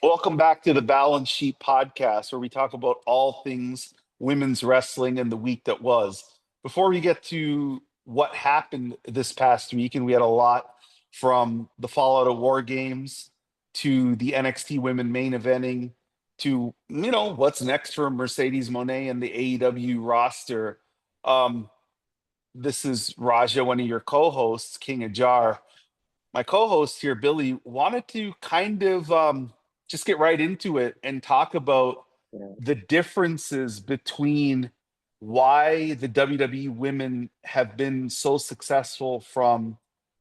Welcome back to the Balance Sheet Podcast, where we talk about all things women's wrestling in the week that was. Before we get to what happened this past week, and we had a lot from the fallout of War Games to the NXT women main eventing to, what's next for Mercedes Moné and the AEW roster. This is Raja, one of your co-hosts, King of Jar. My co-host here, Billy, wanted to kind of just get right into it and talk about the differences between why the WWE women have been so successful from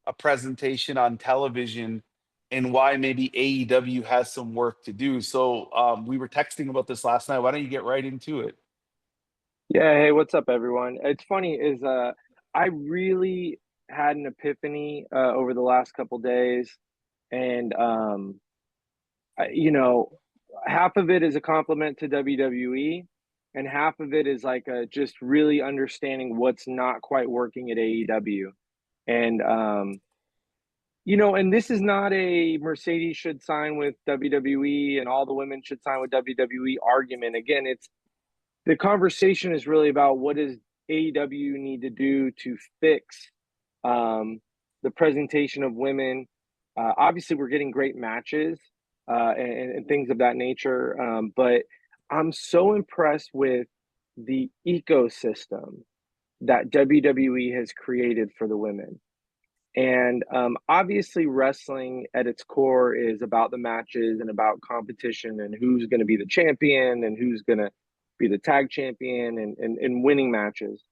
a presentation on television and why maybe AEW has some work to do. So we were texting about this last night. Why don't you get right into it? Yeah, hey, what's up, everyone? It's funny is I really had an epiphany over the last couple days, and half of it is a compliment to WWE, and half of it is like just really understanding what's not quite working at AEW, and and this is not a Mercedes should sign with WWE and all the women should sign with WWE argument. Again, the conversation is really about what does AEW need to do to fix the presentation of women. Obviously, we're getting great matches and things of that nature, but I'm so impressed with the ecosystem that WWE has created for the women. And obviously, wrestling at its core is about the matches and about competition and who's going to be the champion and who's going to be the tag champion and winning matches.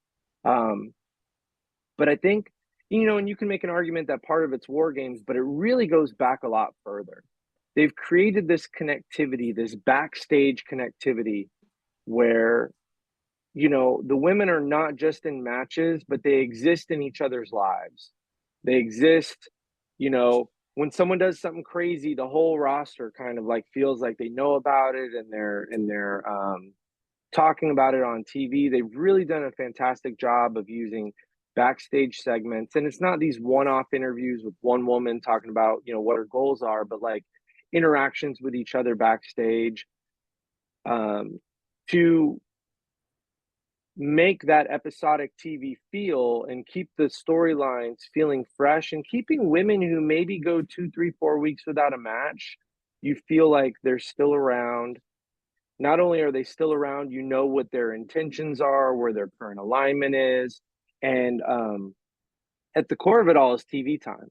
But I think, and you can make an argument that part of it's War Games, but it really goes back a lot further. They've created this connectivity, this backstage connectivity where, the women are not just in matches, but they exist in each other's lives. They exist, when someone does something crazy, the whole roster kind of like feels like they know about it and they're talking about it on TV. They've really done a fantastic job of using backstage segments. And it's not these one-off interviews with one woman talking about, what her goals are, but like interactions with each other backstage to make that episodic TV feel and keep the storylines feeling fresh and keeping women who maybe go 2, 3, 4 weeks without a match, you feel like they're still around. Not only are they still around, you know what their intentions are, where their current alignment is. And at the core of it all is TV time.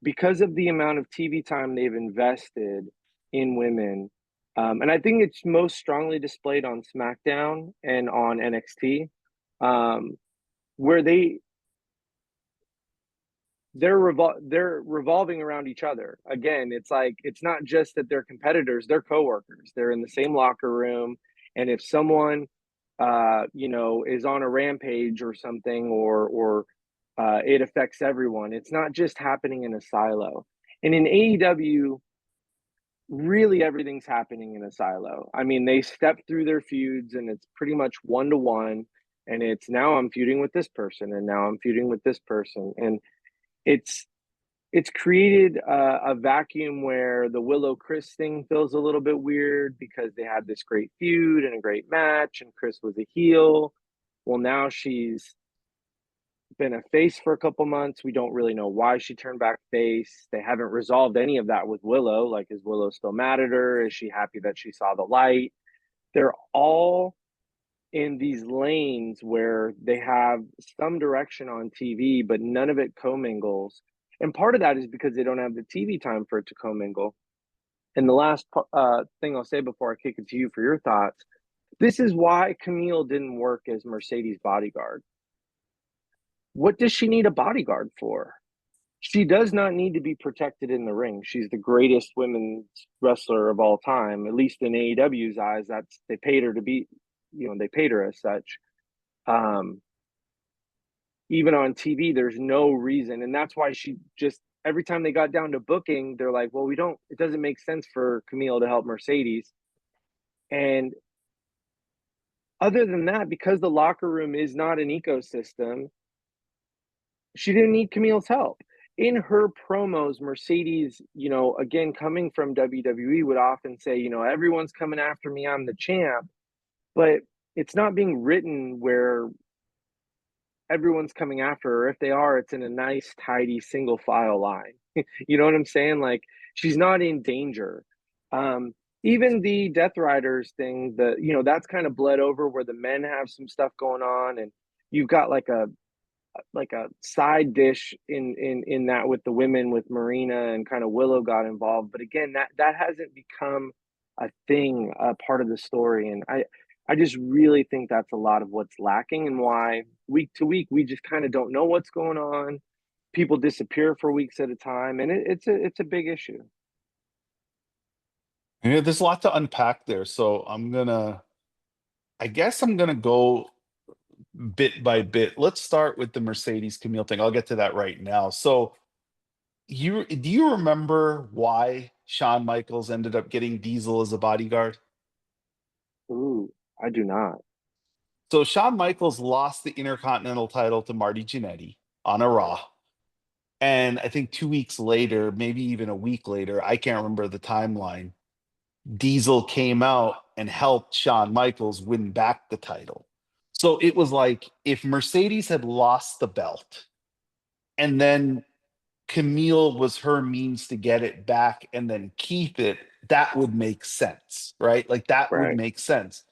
Because of the amount of TV time they've invested in women, and I think it's most strongly displayed on Smackdown and on NXT, where they're revolving around each other. Again, it's like it's not just that they're competitors; they're coworkers. They're in the same locker room, and if someone, is on a rampage or something, or it affects everyone. It's not just happening in a silo. And in AEW, really everything's happening in a silo. I mean, they step through their feuds and it's pretty much one-to-one. And it's now I'm feuding with this person and now I'm feuding with this person. And it's created a vacuum where the Willow Chris thing feels a little bit weird because they had this great feud and a great match and Chris was a heel. Well, now she's been a face for a couple months. We don't really know why she turned back face. They haven't resolved any of that with Willow. Like, is Willow still mad at her? Is she happy that she saw the light? They're all in these lanes where they have some direction on TV, but none of it commingles. And part of that is because they don't have the TV time for it to commingle. And the last thing I'll say before I kick it to you for your thoughts, this is why Camille didn't work as Mercedes' bodyguard. What does she need a bodyguard for? She does not need to be protected in the ring. She's the greatest women's wrestler of all time, at least in AEW's eyes. That's they paid her to be, they paid her as such. Even on TV, there's no reason, and that's why she just every time they got down to booking, they're like, "Well, it doesn't make sense for Camille to help Mercedes." And other than that, because the locker room is not an ecosystem, she didn't need Camille's help. in her promos, Mercedes, again, coming from WWE, would often say, everyone's coming after me, I'm the champ. But it's not being written where everyone's coming after her. If they are, it's in a nice, tidy, single file line. You know what I'm saying? Like, she's not in danger. Um, Even the Death Riders thing, that's kind of bled over where the men have some stuff going on, and you've got like a side dish in that with the women, with Marina and kind of Willow got involved. But again, that hasn't become a thing, a part of the story. And I just really think that's a lot of what's lacking, and why week to week we just kind of don't know what's going on. People disappear for weeks at a time, and it's a big issue. Yeah, there's a lot to unpack there. So I guess I'm gonna go bit by bit. Let's start with the Mercedes Camille thing. I'll get to that right now. So do you remember why Shawn Michaels ended up getting Diesel as a bodyguard? Ooh, I do not. So Shawn Michaels lost the Intercontinental title to Marty Jannetty on a Raw. And I think 2 weeks later, maybe even a week later, I can't remember the timeline, Diesel came out and helped Shawn Michaels win back the title. So it was like if Mercedes had lost the belt and then Camille was her means to get it back and then keep it, that would make sense, right? Like that would Right. make sense.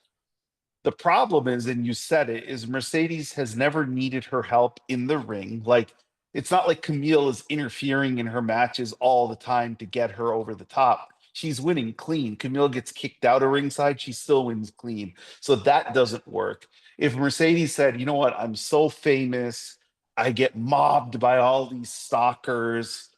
The problem is, and you said it, is Mercedes has never needed her help in the ring. Like, it's not like Camille is interfering in her matches all the time to get her over the top. She's winning clean. Camille gets kicked out of ringside, she still wins clean. So that doesn't work. If Mercedes said, you know what, I'm so famous, I get mobbed by all these stalkers,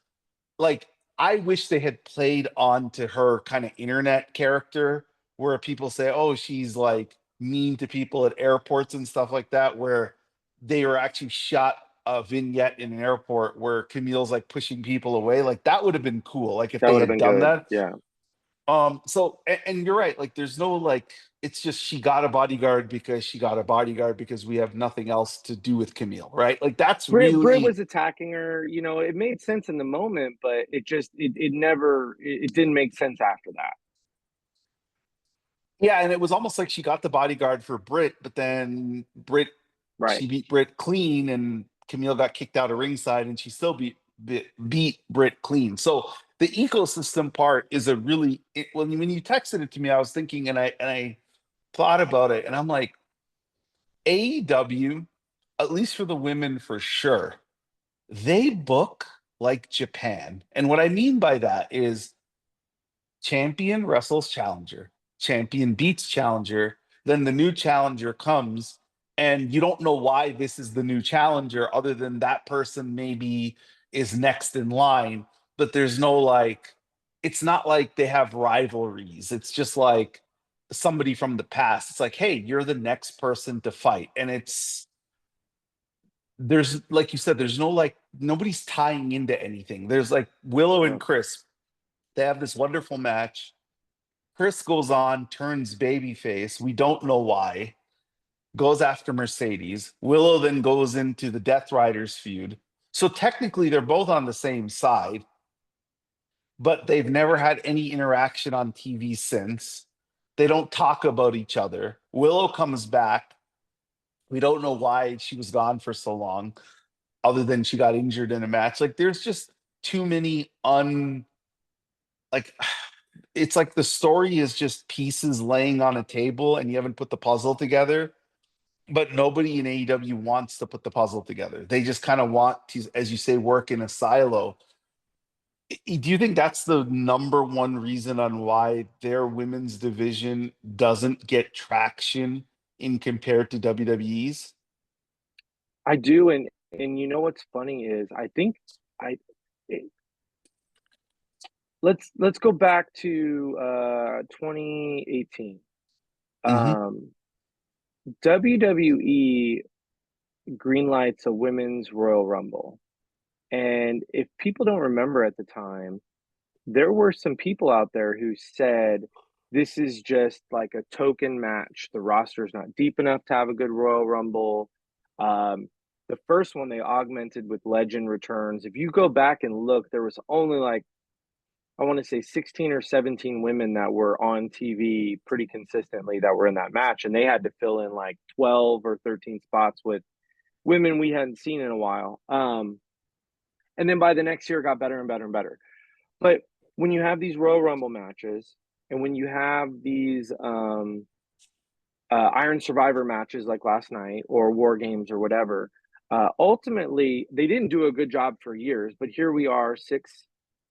like I wish they had played on to her kind of internet character where people say, oh, she's like mean to people at airports and stuff like that, where they were actually shot a vignette in an airport where Camille's like pushing people away. Like that would have been cool. Like if That they would have had been done good. that. Yeah. So and you're right, like there's no like it's just she got a bodyguard because she got a bodyguard because we have nothing else to do with Camille, right? Like that's Britt really was attacking her. It made sense in the moment, but it never it didn't make sense after that. Yeah, and it was almost like she got the bodyguard for Britt, but then Right. she beat Britt clean, and Camille got kicked out of ringside, and she still beat Britt clean. So the ecosystem part is a really when you texted it to me, I was thinking, and I thought about it, and I'm like, AEW, at least for the women for sure, they book like Japan, and what I mean by that is champion wrestles challenger, champion beats challenger, then the new challenger comes, and you don't know why this is the new challenger other than that person maybe is next in line, but there's no like, it's not like they have rivalries. It's just like somebody from the past. It's like, hey, you're the next person to fight. And there's like you said, there's no like nobody's tying into anything. There's like Willow and Yeah. Chris, they have this wonderful match. Chris goes on, turns babyface. We don't know why. Goes after Mercedes. Willow then goes into the Death Riders feud. So technically, they're both on the same side, but they've never had any interaction on TV since. They don't talk about each other. Willow comes back. We don't know why she was gone for so long, other than she got injured in a match. Like, there's just too many like it's like the story is just pieces laying on a table and you haven't put the puzzle together, but nobody in AEW wants to put the puzzle together. They just kind of want to, as you say, work in a silo. Do you think that's the number one reason on why their women's division doesn't get traction in compared to WWE's? I do, and what's funny is I think I it, let's go back to 2018. Hmm. Um WWE greenlights a women's Royal Rumble. And if people don't remember at the time, there were some people out there who said this is just like a token match. The roster is not deep enough to have a good Royal Rumble. Um, The first one they augmented with legend returns. If you go back and look, there was only like, I want to say 16 or 17 women that were on TV pretty consistently that were in that match. And they had to fill in like 12 or 13 spots with women we hadn't seen in a while. And then by the next year, it got better and better and better. But when you have these Royal Rumble matches, and when you have these Iron Survivor matches like last night or War Games or whatever, ultimately they didn't do a good job for years. But here we are, 6,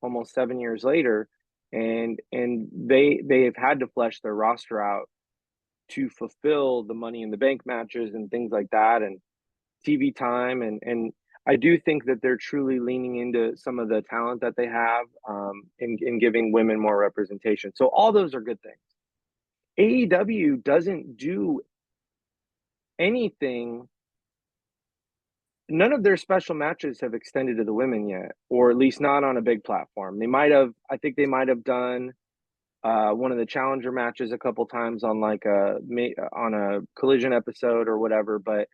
almost 7 years later, and they've had to flesh their roster out to fulfill the Money in the Bank matches and things like that, and TV time, and I do think that they're truly leaning into some of the talent that they have, in giving women more representation. So all those are good things. AEW doesn't do anything. None of their special matches have extended to the women yet, or at least not on a big platform. They might have, I think they might have done one of the challenger matches a couple times on like on a collision episode or whatever, but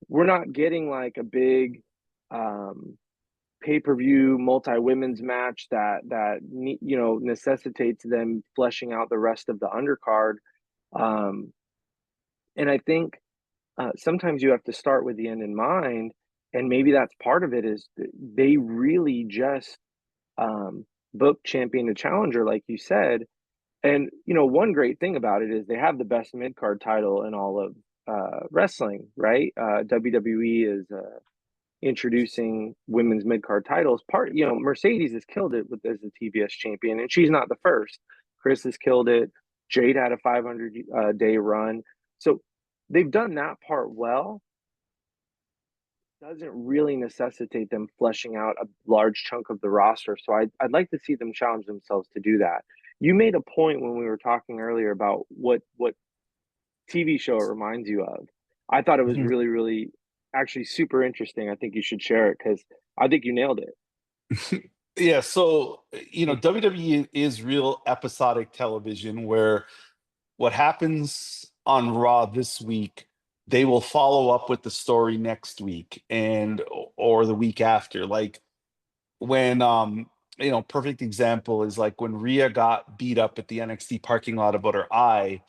we're not getting like a big pay-per-view multi-women's match that necessitates them fleshing out the rest of the undercard. And I think sometimes you have to start with the end in mind, and maybe that's part of it, is they really just book champion to challenger, like you said. And one great thing about it is they have the best mid-card title in all of wrestling, right? WWE is introducing women's mid-card titles. Mercedes has killed it as the TBS champion, and she's not the first. Chris has killed it. Jade had a 500 day run. So they've done that part well. Doesn't really necessitate them fleshing out a large chunk of the roster. So I'd like to see them challenge themselves to do that. You made a point when we were talking earlier about what TV show it reminds you of. I thought it was Mhm. really, really actually super interesting. I think you should share it because I think you nailed it. Yeah, so WWE is real episodic television where what happens on Raw this week, they will follow up with the story next week and or the week after. Like when perfect example is like when Rhea got beat up at the NXT parking lot about her eye.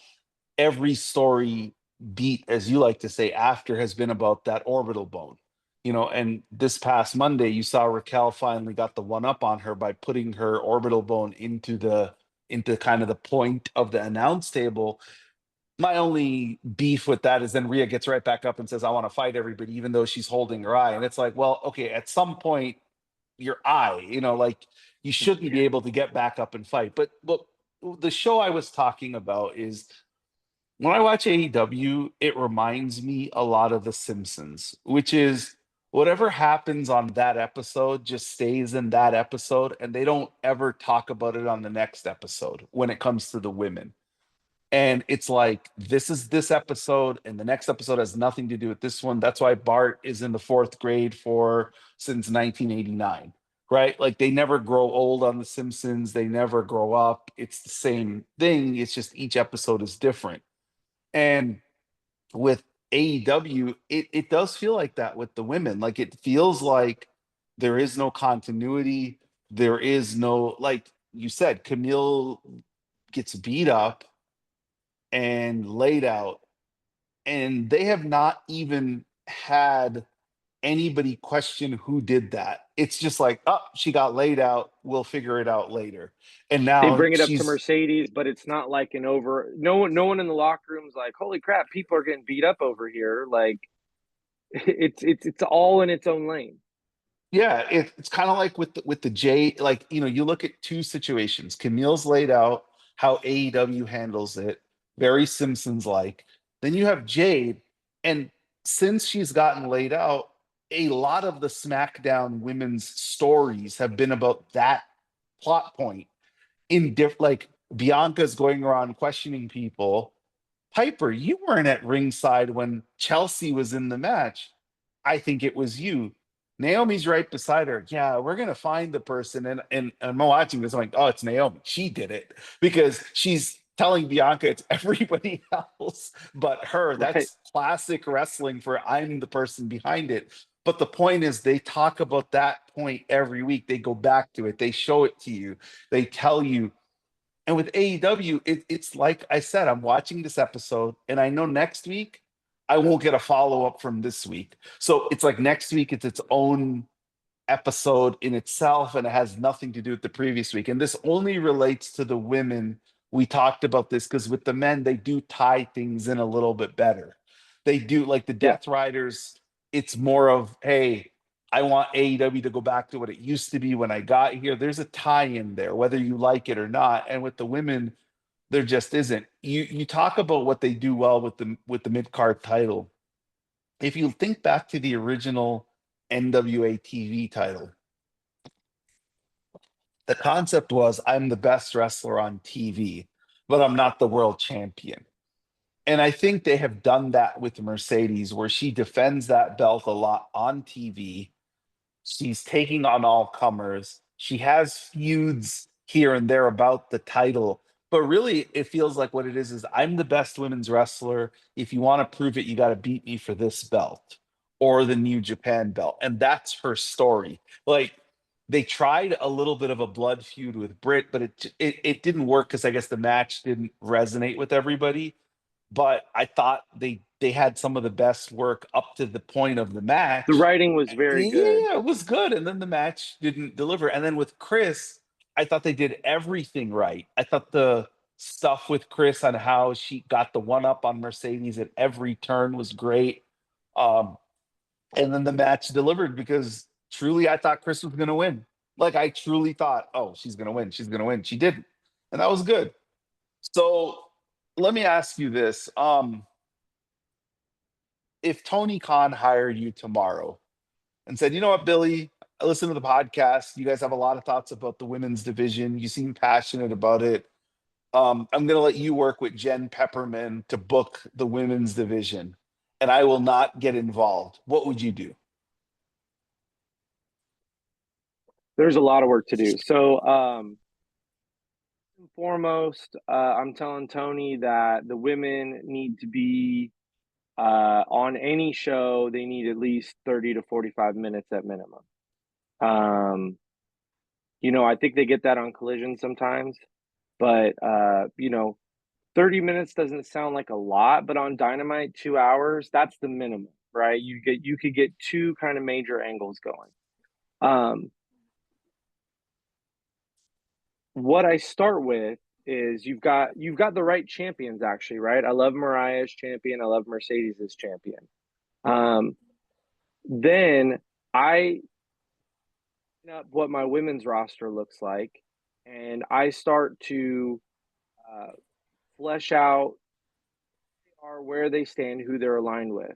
Every story beat, as you like to say, after has been about that orbital bone. And this past Monday, you saw Raquel finally got the one up on her by putting her orbital bone into kind of the point of the announce table. My only beef with that is then Rhea gets right back up and says, I want to fight everybody, even though she's holding her eye. And it's like, well, okay, at some point, your eye, like you shouldn't be Yeah. able to get back up and fight. But the show I was talking about is when I watch AEW, it reminds me a lot of The Simpsons, which is whatever happens on that episode just stays in that episode, and they don't ever talk about it on the next episode when it comes to the women. And it's like, this is this episode, and the next episode has nothing to do with this one. That's why Bart is in the fourth grade for since 1989, right? Like they never grow old on The Simpsons, they never grow up. It's the same thing, it's just each episode is different. And with AEW, it does feel like that with the women. Like it feels like there is no continuity. There is no, like you said, Camille gets beat up and laid out, and they have not even had anybody question who did that. It's just like, oh, she got laid out. We'll figure it out later. And They now bring it up to she's Mercedes, but it's not like an over. No one in the locker room's like, "Holy crap, people are getting beat up over here!" Like it's all in its own lane. Yeah, it's kind of like with the J, like you look at two situations. Camille's laid out how AEW handles it, very Simpsons like. Then you have Jade, and since she's gotten laid out, a lot of the SmackDown women's stories have been about that plot point in like Bianca's going around questioning people. Piper, you weren't at ringside when Chelsea was in the match. I think it was you. Naomi's right beside her. Yeah, we're gonna find the person, and I'm watching this. I'm like, oh, it's Naomi. She did it because she's telling Bianca it's everybody else but her. Right. That's classic wrestling for I'm the person behind it. But the point is, they talk about that point every week. They go back to it, they show it to you, they tell you. And with AEW, it's like I said, I'm watching this episode and I know next week I won't get a follow up from this week. So it's like next week, it's its own episode in itself and it has nothing to do with the previous week. And this only relates to the women. We talked about this because with the men, they do tie things in a little bit better. They do, like the Yeah. Death Riders, it's more of, hey, I want AEW to go back to what it used to be when I got here. There's a tie in there, whether you like it or not. And with the women, there just isn't. You talk about what they do well with the mid card title. If you think back to the original NWA TV title, the concept was I'm the best wrestler on TV, but I'm not the world champion. And I think they have done that with Mercedes, where she defends that belt a lot on TV. She's taking on all comers. She has feuds here and there about the title, but really it feels like what it is I'm the best women's wrestler. If you want to prove it, you got to beat me for this belt or the New Japan belt. And that's her story. Like they tried a little bit of a blood feud with Britt, but it didn't work because I guess the match didn't resonate with everybody. But I thought they had some of the best work up to the point of the The match. writing was very good. Yeah, it was good. And then the match didn't deliver. And then with Chris, I thought they did everything right. I thought the stuff with Chris on how she got the one up on Mercedes at every turn was great. Um, and then the match delivered because truly I thought Chris was going to win. Like I truly thought, oh, she's going to win. She's going to win. She didn't. And that was good. So let me ask you this. If Tony Khan hired you tomorrow and said, you know what, Billy, I listen to the podcast. You guys have a lot of thoughts about the women's division. You seem passionate about it. I'm going to let you work with Jen Pepperman to book the women's division, and I will not get involved. What would you do? There's a lot of work to do. So, foremost, I'm telling Tony that the women need to be on any show. They need at least 30 to 45 minutes at minimum. Um, I think they get that on Collision sometimes, but 30 minutes doesn't sound like a lot, but on Dynamite, 2 hours, that's the minimum, right? You could get two kind of major angles going. Um, what I start with is you've got the right champions actually, right? I love Mariah's champion. I love Mercedes' champion. Um, then I up what my women's roster looks like, and I start to uh, flesh out where they stand, who they're aligned with.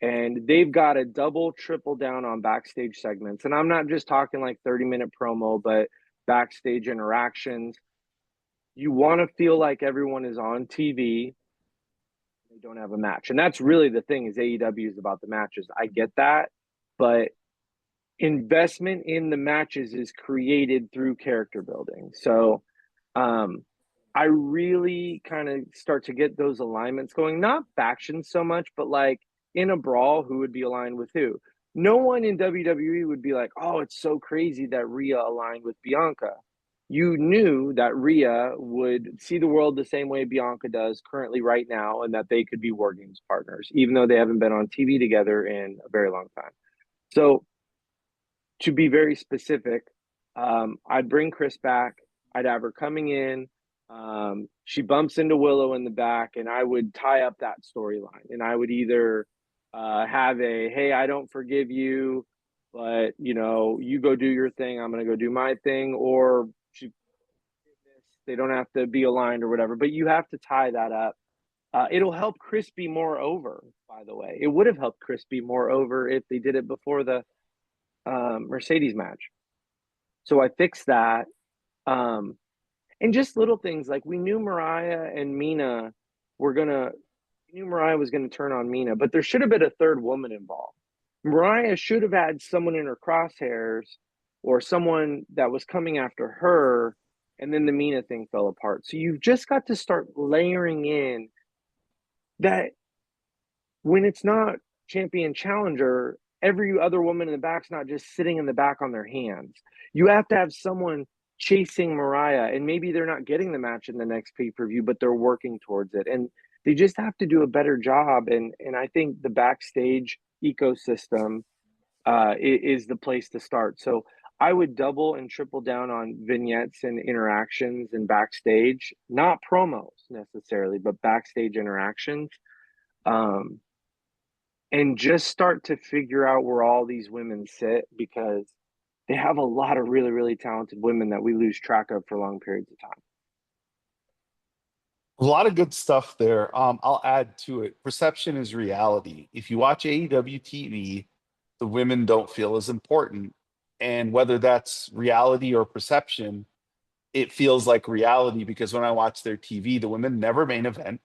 And they've got a double, triple down on backstage segments. And I'm not just talking like 30-minute promo, but backstage interactions. You want to feel like everyone is on TV. They don't have a match. And that's really the thing is AEW is about the matches. I get that. But investment in the matches is created through character building. So um, I really kind of start to get those alignments going, not factions so much, but like in a brawl, who would be aligned with who? No one in WWE would be like, oh, it's so crazy that Rhea aligned with Bianca. You knew that Rhea would see the world the same way Bianca does currently right now, and that they could be War Games partners, even though they haven't been on TV together in a very long time. So, to be very specific, I'd bring Chris back. I'd have her coming in. She bumps into Willow in the back, and I would tie up that storyline. And I would either have a, hey, I don't forgive you, but you go do your thing. I'm going to go do my thing. Or they don't have to be aligned or whatever, but you have to tie that up. It'll help Chris be more over, by the way. It would have helped Chris be more over if they did it before the Mercedes match. So I fixed that. Um, and just little things like we knew Mariah and Mina were gonna, we knew Mariah was gonna turn on Mina, but there should have been a third woman involved. Mariah should have had someone in her crosshairs or someone that was coming after her and then the Mina thing fell apart. So you've just got to start layering in that when it's not champion challenger, every other woman in the back's not just sitting in the back on their hands. You have to have someone chasing Mariah, and maybe they're not getting the match in the next pay-per-view, but they're working towards it. And they just have to do a better job. And I think the backstage ecosystem is the place to start. So I would double and triple down on vignettes and interactions and backstage, not promos necessarily, but backstage interactions. Um, and just start to figure out where all these women sit, because they have a lot of really, really talented women that we lose track of for long periods of time. A lot of good stuff there. I'll add to it. Perception is reality. If you watch AEW TV, the women don't feel as important. And whether that's reality or perception, it feels like reality because when I watch their TV, the women never main event.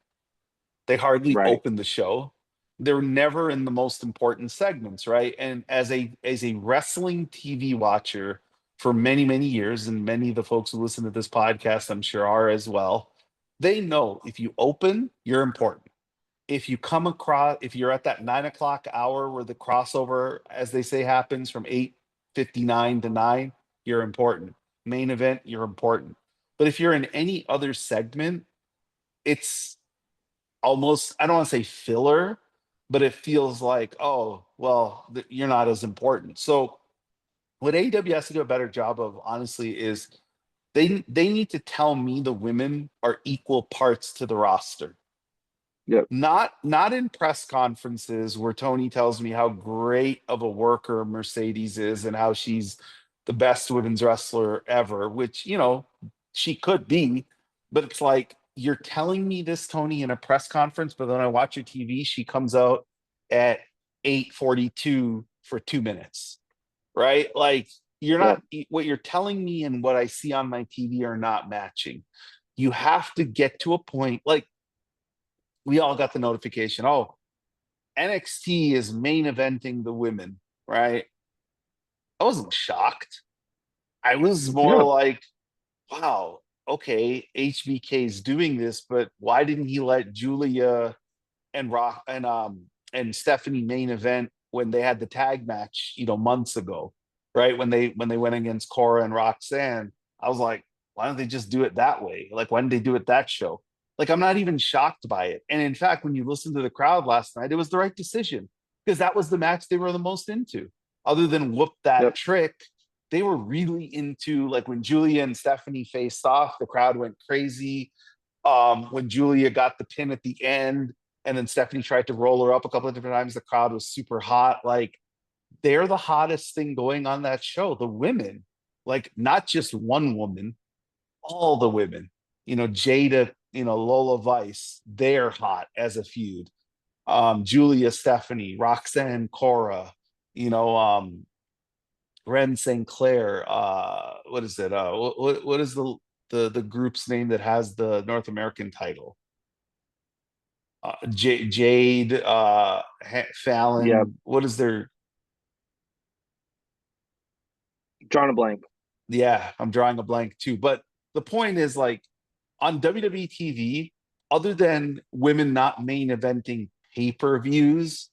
They hardly Right. open the show. They're never in the most important segments, right? And as a wrestling TV watcher for many, many years, and many of the folks who listen to this podcast, I'm sure are as well, they know if you open, you're important. If you come across, if you're at that 9 o'clock hour where the crossover, as they say, happens from 8:59 to 9, you're important. Main event, you're important. But if you're in any other segment, it's almost, I don't want to say filler, but it feels like, oh, well, you're not as important. So what AEW has to do a better job of, honestly, is they need to tell me the women are equal parts to the roster. Yep. Not in press conferences where Tony tells me how great of a worker Mercedes is and how she's the best women's wrestler ever, which, she could be, but it's like you're telling me this, Tony, in a press conference, but then I watch your TV, she comes out at 8:42 for 2 minutes, right? Like you're not, Yep. what you're telling me and what I see on my TV are not matching. You have to get to a point like we all got the notification. Oh, NXT is main eventing the women, right? I wasn't shocked. I was more No. like, wow, okay, HBK is doing this, but why didn't he let Julia and Rock and Stephanie main event when they had the tag match, months ago, right? When they went against Cora and Roxanne, I was like, why don't they just do it that way? Like, why didn't they do it that show? Like, I'm not even shocked by it. And in fact, when you listen to the crowd last night, it was the right decision because that was the match they were the most into. Other than whoop that Yep. trick, they were really into, like, when Julia and Stephanie faced off, the crowd went crazy. When Julia got the pin at the end, and then Stephanie tried to roll her up a couple of different times, the crowd was super hot. Like, they're the hottest thing going on that show. The women, like, not just one woman, all the women, Jada, Lola Vice, they're hot as a feud. Julia, Stephanie, Roxanne, Cora, you know, Ren St. Clair, what is it? What is the group's name that has the North American title? Jade, Yep. Fallon. What is their? Drawing a blank. Yeah, I'm drawing a blank too. But the point is, like, on WWE TV, other than women not main eventing pay-per-views,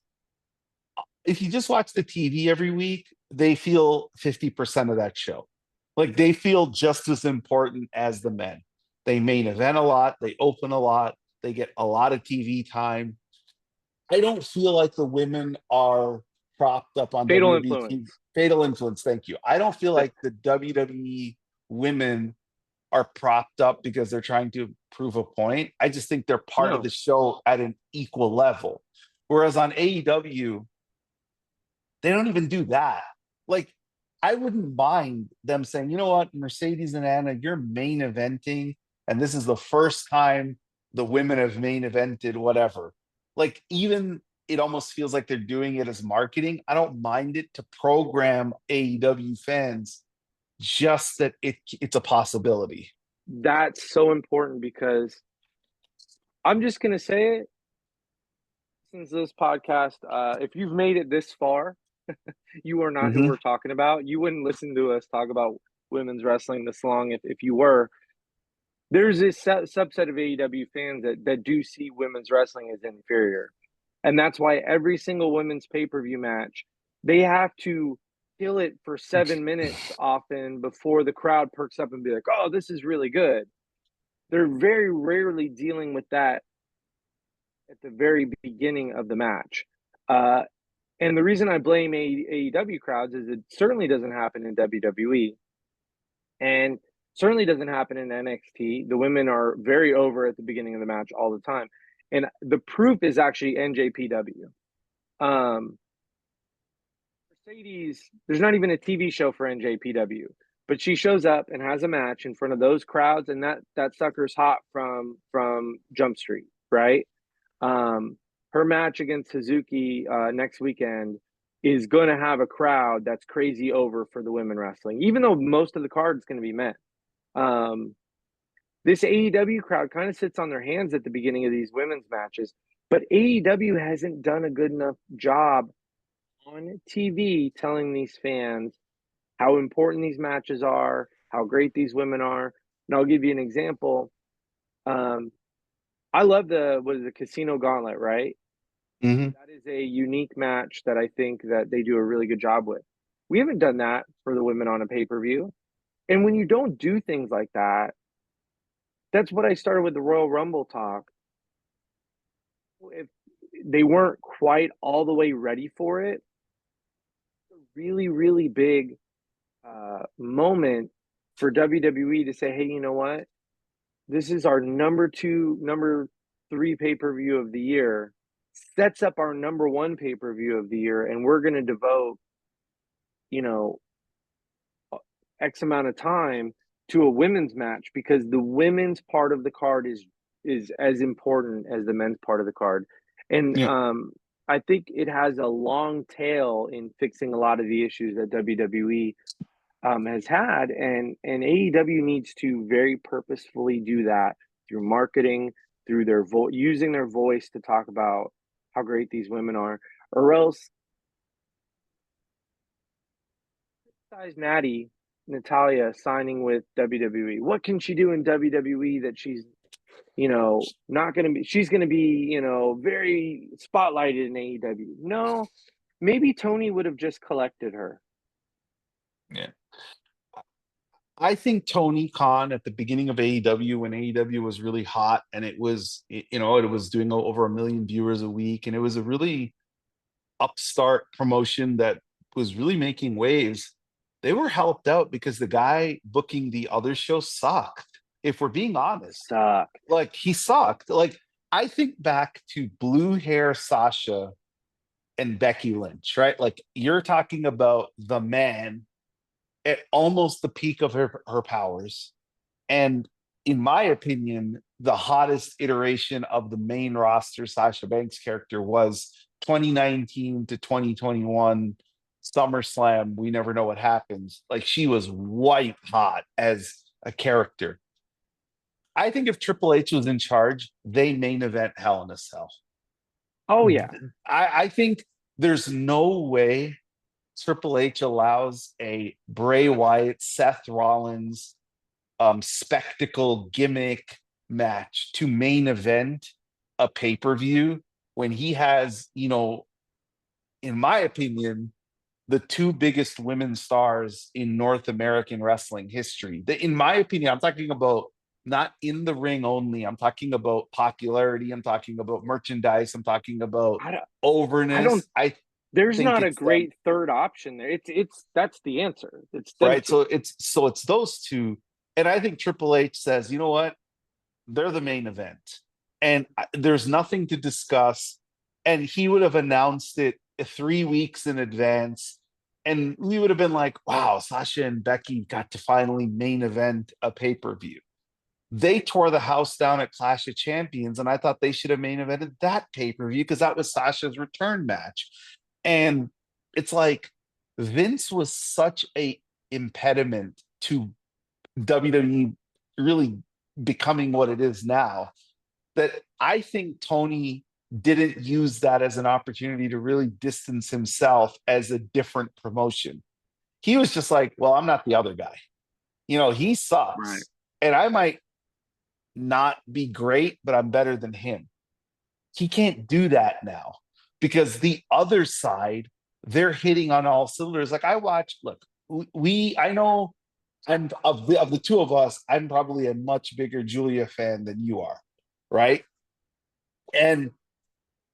if you just watch the TV every week, they feel 50% of that show. Like they feel just as important as the men. They main event a lot, they open a lot, they get a lot of TV time. I don't feel like the women are propped up on Fatal WWE influence. TV. Fatal influence, thank you. I don't feel That, like the WWE women are propped up because they're trying to prove a point. I just think they're part of no. the show at an equal level. Whereas on AEW, they don't even do that. Like, I wouldn't mind them saying, you know what, Mercedes and Anna, you're main eventing, and this is the first time the women have main evented, whatever. Like, even it almost feels like they're doing it as marketing. I don't mind it to program AEW fans just that it's a possibility. That's so important because I'm just going to say it. Since this podcast, if you've made it this far, you are not who Mm-hmm. we're talking about. You wouldn't listen to us talk about women's wrestling this long if you were. there's this subset of AEW fans that do see women's wrestling as inferior. And that's why every single women's pay-per-view match, they have to kill it for 7 minutes often before the crowd perks up and be like, oh, this is really good. They're very rarely dealing with that at the very beginning of the match. Uh, and the reason I blame AEW crowds is it certainly doesn't happen in WWE and certainly doesn't happen in NXT. The women are very over at the beginning of the match all the time. And the proof is actually NJPW. Um, Mercedes, there's not even a TV show for NJPW, but she shows up and has a match in front of those crowds, and that sucker's hot from Jump Street, right? Um, Her match against Hazuki next weekend is going to have a crowd that's crazy over for the women wrestling, even though most of the card is going to be men. Um, this AEW crowd kind of sits on their hands at the beginning of these women's matches, but AEW hasn't done a good enough job on TV telling these fans how important these matches are, how great these women are. And I'll give you an example. Um, I love the Casino Gauntlet, right? Mm-hmm. That is a unique match that I think that they do a really good job with. We haven't done that for the women on a pay-per-view. And when you don't do things like that, that's what I started with the Royal Rumble talk. If they weren't quite all the way ready for it, it's a really, really big moment for WWE to say, hey, you know what? This is our number 2, number 3 pay-per-view of the year, sets up our number 1 pay-per-view of the year, and we're going to devote, you know, X amount of time to a women's match because the women's part of the card is as important as the men's part of the card. And Yeah. I think it has a long tail in fixing a lot of the issues that WWE has had, and AEW needs to very purposefully do that through marketing, through their using their voice to talk about how great these women are, or else size Natty Natalia signing with WWE. What can she do in WWE that she's not going to be? She's going to be very spotlighted in AEW. No, maybe Tony would have just collected her. Yeah. I think Tony Khan at the beginning of AEW, when AEW was really hot and it was, it was doing over 1 million viewers a week, and it was a really upstart promotion that was really making waves. They were helped out because the guy booking the other show sucked. If we're being honest, Suck. like he sucked. Like I think back to blue hair Sasha and Becky Lynch, right? Like you're talking about the man at almost the peak of her powers. And in my opinion, the hottest iteration of the main roster Sasha Banks character was 2019 to 2021 SummerSlam. We never know what happens. Like she was white hot as a character. I think if Triple H was in charge, they main event Hell in a Cell. Oh yeah. I think there's no way Triple H allows a Bray Wyatt, Seth Rollins spectacle gimmick match to main event a pay-per-view when he has, in my opinion, the 2 biggest women stars in North American wrestling history. In my opinion, I'm talking about not in the ring only. I'm talking about popularity. I'm talking about merchandise. I'm talking about I don't. overness. I There's think not a it's them. great third option there. It's that's the answer. It's them Right. two. So it's those two. And I think Triple H says, you know what? They're the main event. And there's nothing to discuss. And he would have announced it 3 weeks in advance. And we would have been like, wow, Sasha and Becky got to finally main event a pay-per-view. They tore the house down at Clash of Champions, and I thought they should have main evented that pay-per-view because that was Sasha's return match. And it's like Vince was such a impediment to WWE really becoming what it is now that I think Tony didn't use that as an opportunity to really distance himself as a different promotion. He was just like, well, I'm not the other guy. He Right. sucks. And I might not be great, but I'm better than him. He can't do that now because the other side, they're hitting on all cylinders. Like I watch, look, I know I'm of the two of us, I'm probably a much bigger Julia fan than you are, right? And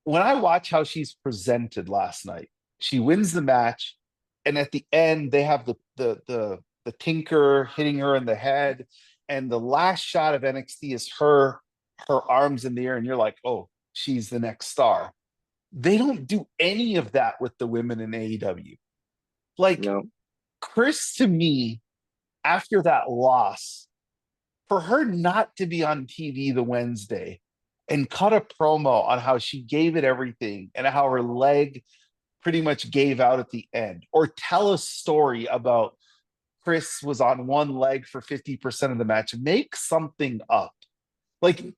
when I watch how she's presented last night, she wins the match, and at the end they have the tinker hitting her in the head, and the last shot of NXT is her arms in the air, and you're like, oh, she's the next star. They don't do any of that with the women in AEW. Like No. Chris, to me, after that loss, for her not to be on TV the Wednesday and cut a promo on how she gave it everything and how her leg pretty much gave out at the end, or tell a story about Chris was on one leg for 50% of the match, make something up. Like,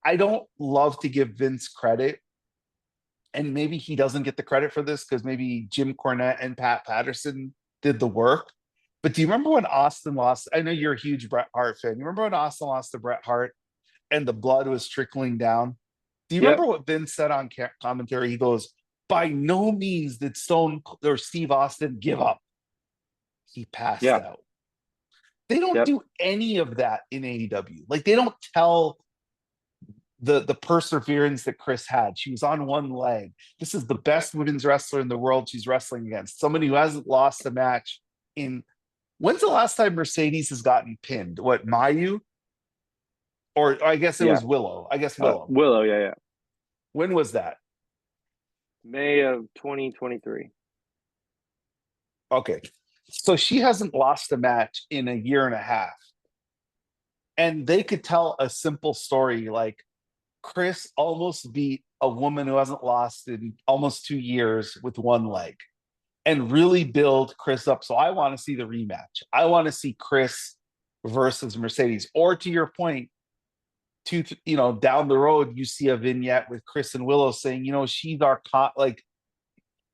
I don't love to give Vince credit, and maybe he doesn't get the credit for this because maybe Jim Cornette and Pat Patterson did the work. But do you remember when Austin lost? I know you're a huge Bret Hart fan. You remember when Austin lost to Bret Hart and the blood was trickling down? Do you Yep. remember what Vince said on commentary? He goes, by no means did Stone or Steve Austin give up. He passed Yeah. out. They don't Yep. do any of that in AEW. Like they don't tell the perseverance that Chris had. She was on one leg. This is the best women's wrestler in the world she's wrestling against. Somebody who hasn't lost a match in. When's the last time Mercedes has gotten pinned? What, Mayu? Or I guess it Yeah. was Willow. I guess Willow. Willow. Yeah. Yeah. When was that? May of 2023. Okay. So she hasn't lost a match in a year and a half. And they could tell a simple story like Chris almost beat a woman who hasn't lost in almost 2 years with one leg and really build Chris up. So I want to see the rematch. I want to see Chris versus Mercedes. Or to your point, down the road, you see a vignette with Chris and Willow saying, she's our like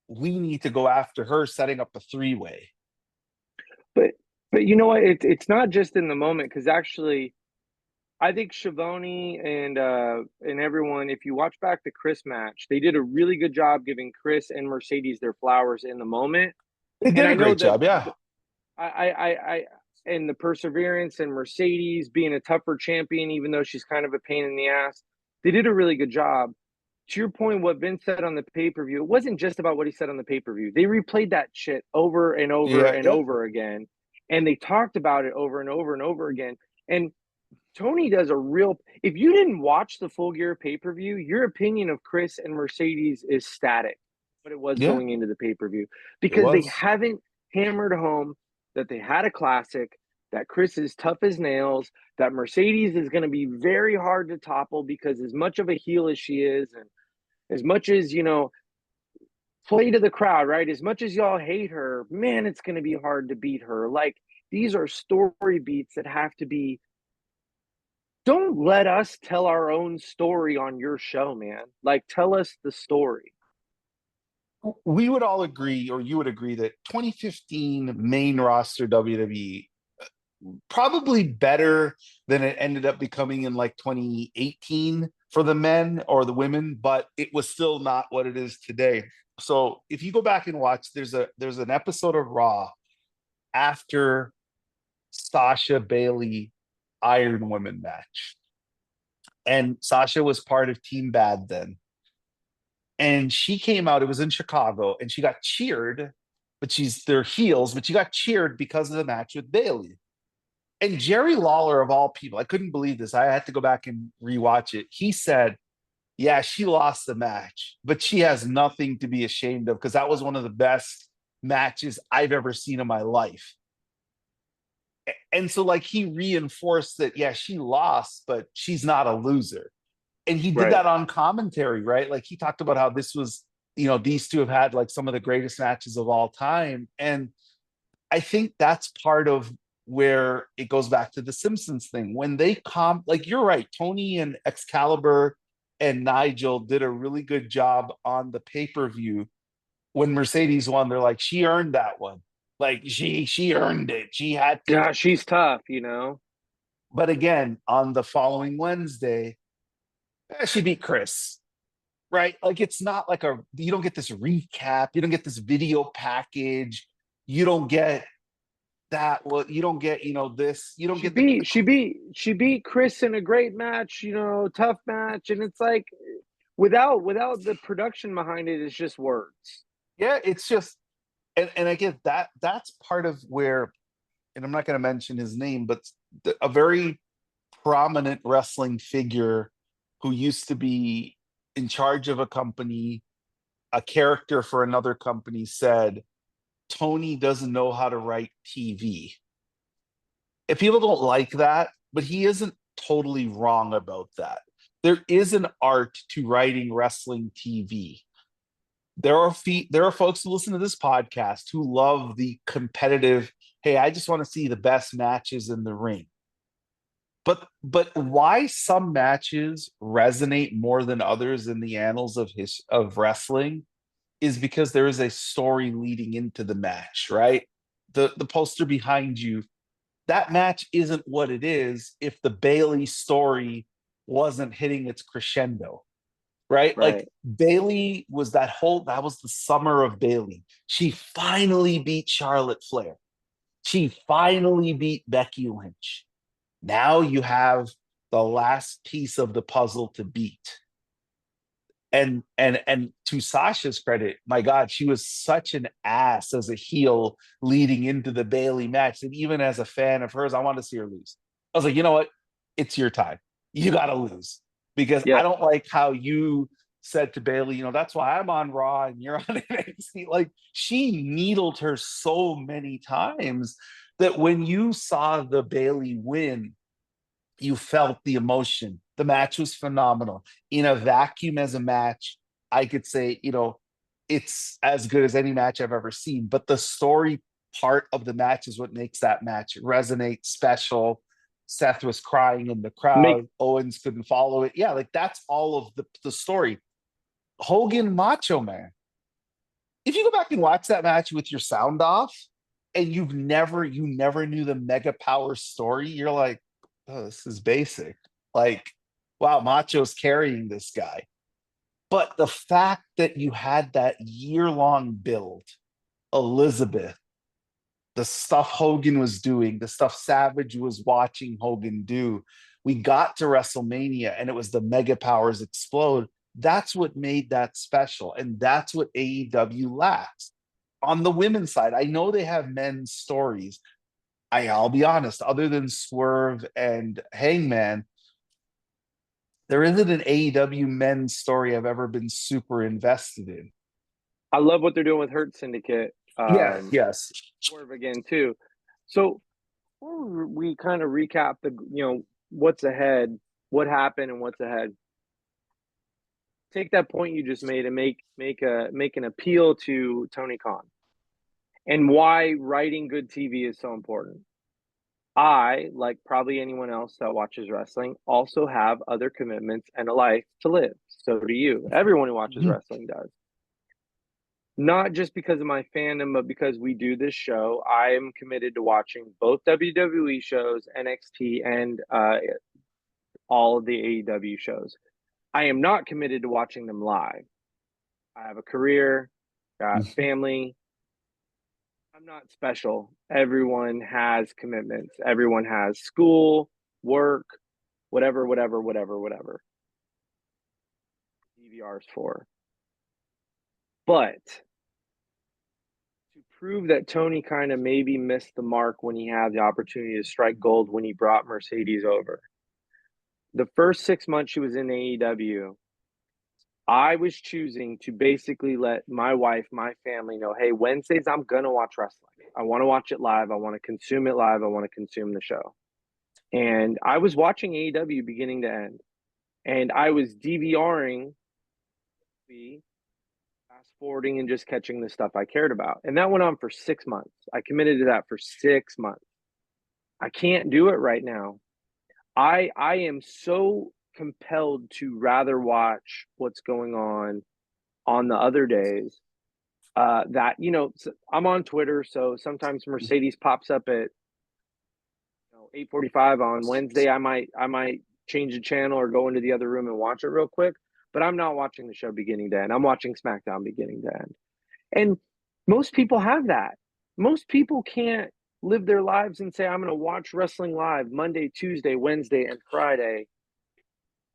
we need to go after her, setting up a three-way. But you know what? It's not just in the moment, because actually, I think Schiavone and everyone, if you watch back the Chris match, they did a really good job giving Chris and Mercedes their flowers in the moment. They And did I a know great that job, yeah. I and the perseverance and Mercedes being a tougher champion, even though she's kind of a pain in the ass, they did a really good job. To your point, what Vince said on the pay-per-view, it wasn't just about what he said on the pay-per-view. They replayed that shit over and over Yeah, and yeah. over again. And they talked about it over and over and over again. And Tony does a real. If you didn't watch the Full Gear pay-per-view, your opinion of Chris and Mercedes is static, but it was Yeah, going into the pay-per-view, it because they was. haven't hammered home that they had a classic, that Chris is tough as nails, that Mercedes is going to be very hard to topple, because as much of a heel as she is, and as much as, play to the crowd, right? As much as y'all hate her, man, it's going to be hard to beat her. Like, these are story beats that have to be. Don't let us tell our own story on your show, man. Like, tell us the story. We would all agree, or you would agree, that 2015 main roster WWE probably better than it ended up becoming in like 2018 for the men or the women, but it was still not what it is today. So if you go back and watch, there's an episode of Raw after Sasha Bailey Iron Women match. And Sasha was part of Team Bad then. And she came out, it was in Chicago, and she got cheered, but their heels, but she got cheered because of the match with Bailey. And Jerry Lawler, of all people, I couldn't believe this. I had to go back and rewatch it. He said, yeah, she lost the match, but she has nothing to be ashamed of because that was one of the best matches I've ever seen in my life. And so, like, he reinforced that, yeah, she lost, but she's not a loser. And he did Right. that on commentary, right? Like, he talked about how this was, these two have had like some of the greatest matches of all time. And I think that's part of where it goes back to the Simpsons thing. When they like, you're right, Tony and Excalibur and Nigel did a really good job on the pay-per-view. When Mercedes won, they're like, she earned that one. Like she earned it. She had to. Yeah, she's tough. But again, on the following Wednesday, she beat Chris, right? Like it's not like you don't get this recap, you don't get this video package, you don't get that. Well, you don't get, this, you don't She get the, beat she beat Chris in a great match, tough match, and it's like without the production behind it, it's just words. yeah, it's just, and I get that. That's part of where, and I'm not going to mention his name, but a very prominent wrestling figure who used to be in charge of a company, a character for another company said, Tony doesn't know how to write TV. If people don't like that, but he isn't totally wrong about that. There is an art to writing wrestling TV. There are folks who listen to this podcast who love the competitive, hey, I just want to see the best matches in the ring. But why some matches resonate more than others in the annals of wrestling is because there is a story leading into the match, right? The poster behind you, that match isn't what it is if the Bailey story wasn't hitting its crescendo, right? Like Right. Bailey was that was the summer of Bailey. She finally beat Charlotte Flair. She finally beat Becky Lynch. Now you have the last piece of the puzzle to beat. And to Sasha's credit, my God, she was such an ass as a heel leading into the Bailey match that even as a fan of hers, I wanted to see her lose. I was like, you know what? It's your time. You got to lose because I Yeah. don't like how you said to Bailey, that's why I'm on Raw and you're on NXT. Like she needled her so many times that when you saw the Bailey win, you felt the emotion. The match was phenomenal. In a vacuum as a match, I could say, it's as good as any match I've ever seen. But the story part of the match is what makes that match resonate special. Seth was crying in the Make crowd. Owens couldn't follow it. Yeah, like that's all of the story. Hogan Macho Man. If you go back and watch that match with your sound off and you never knew the mega power story, you're like, oh, this is basic. Like, wow, Macho's carrying this guy. But the fact that you had that year-long build, Elizabeth, the stuff Hogan was doing, the stuff Savage was watching Hogan do, we got to WrestleMania and it was the mega powers explode. That's what made that special. And that's what AEW lacks. On the women's side, I know they have men's stories. I'll be honest, other than Swerve and Hangman, there isn't an AEW men's story I've ever been super invested in. I love what they're doing with Hurt Syndicate. Yeah, yes. Swerve again too. So before we kind of recap the what's ahead, what happened, and what's ahead. Take that point you just made and make an appeal to Tony Khan and why writing good TV is so important. I, like probably anyone else that watches wrestling, also have other commitments and a life to live. So do you. Everyone who watches Mhm. wrestling does. Not just because of my fandom, but because we do this show, I am committed to watching both WWE shows, NXT, and all of the AEW shows. I am not committed to watching them live. I have a career, got family. I'm not special. Everyone has commitments. Everyone has school, work, whatever. DVRs for. But to prove that Tony kind of maybe missed the mark when he had the opportunity to strike gold when he brought Mercedes over. The first 6 months she was in AEW, I was choosing to basically let my wife, my family know, hey, Wednesdays I'm going to watch wrestling. I want to watch it live. I want to consume it live. I want to consume the show. And I was watching AEW beginning to end. And I was DVRing, fast forwarding, and just catching the stuff I cared about. And that went on for 6 months. I committed to that for 6 months. I can't do it right now. I am so compelled to rather watch what's going on the other days that I'm on Twitter, so sometimes Mercedes pops up at 8:45 on Wednesday, I might change the channel or go into the other room and watch it real quick. But I'm not watching the show beginning to end. I'm watching SmackDown beginning to end. And most people have that. Most people can't live their lives and say, I'm going to watch wrestling live Monday, Tuesday, Wednesday, and Friday.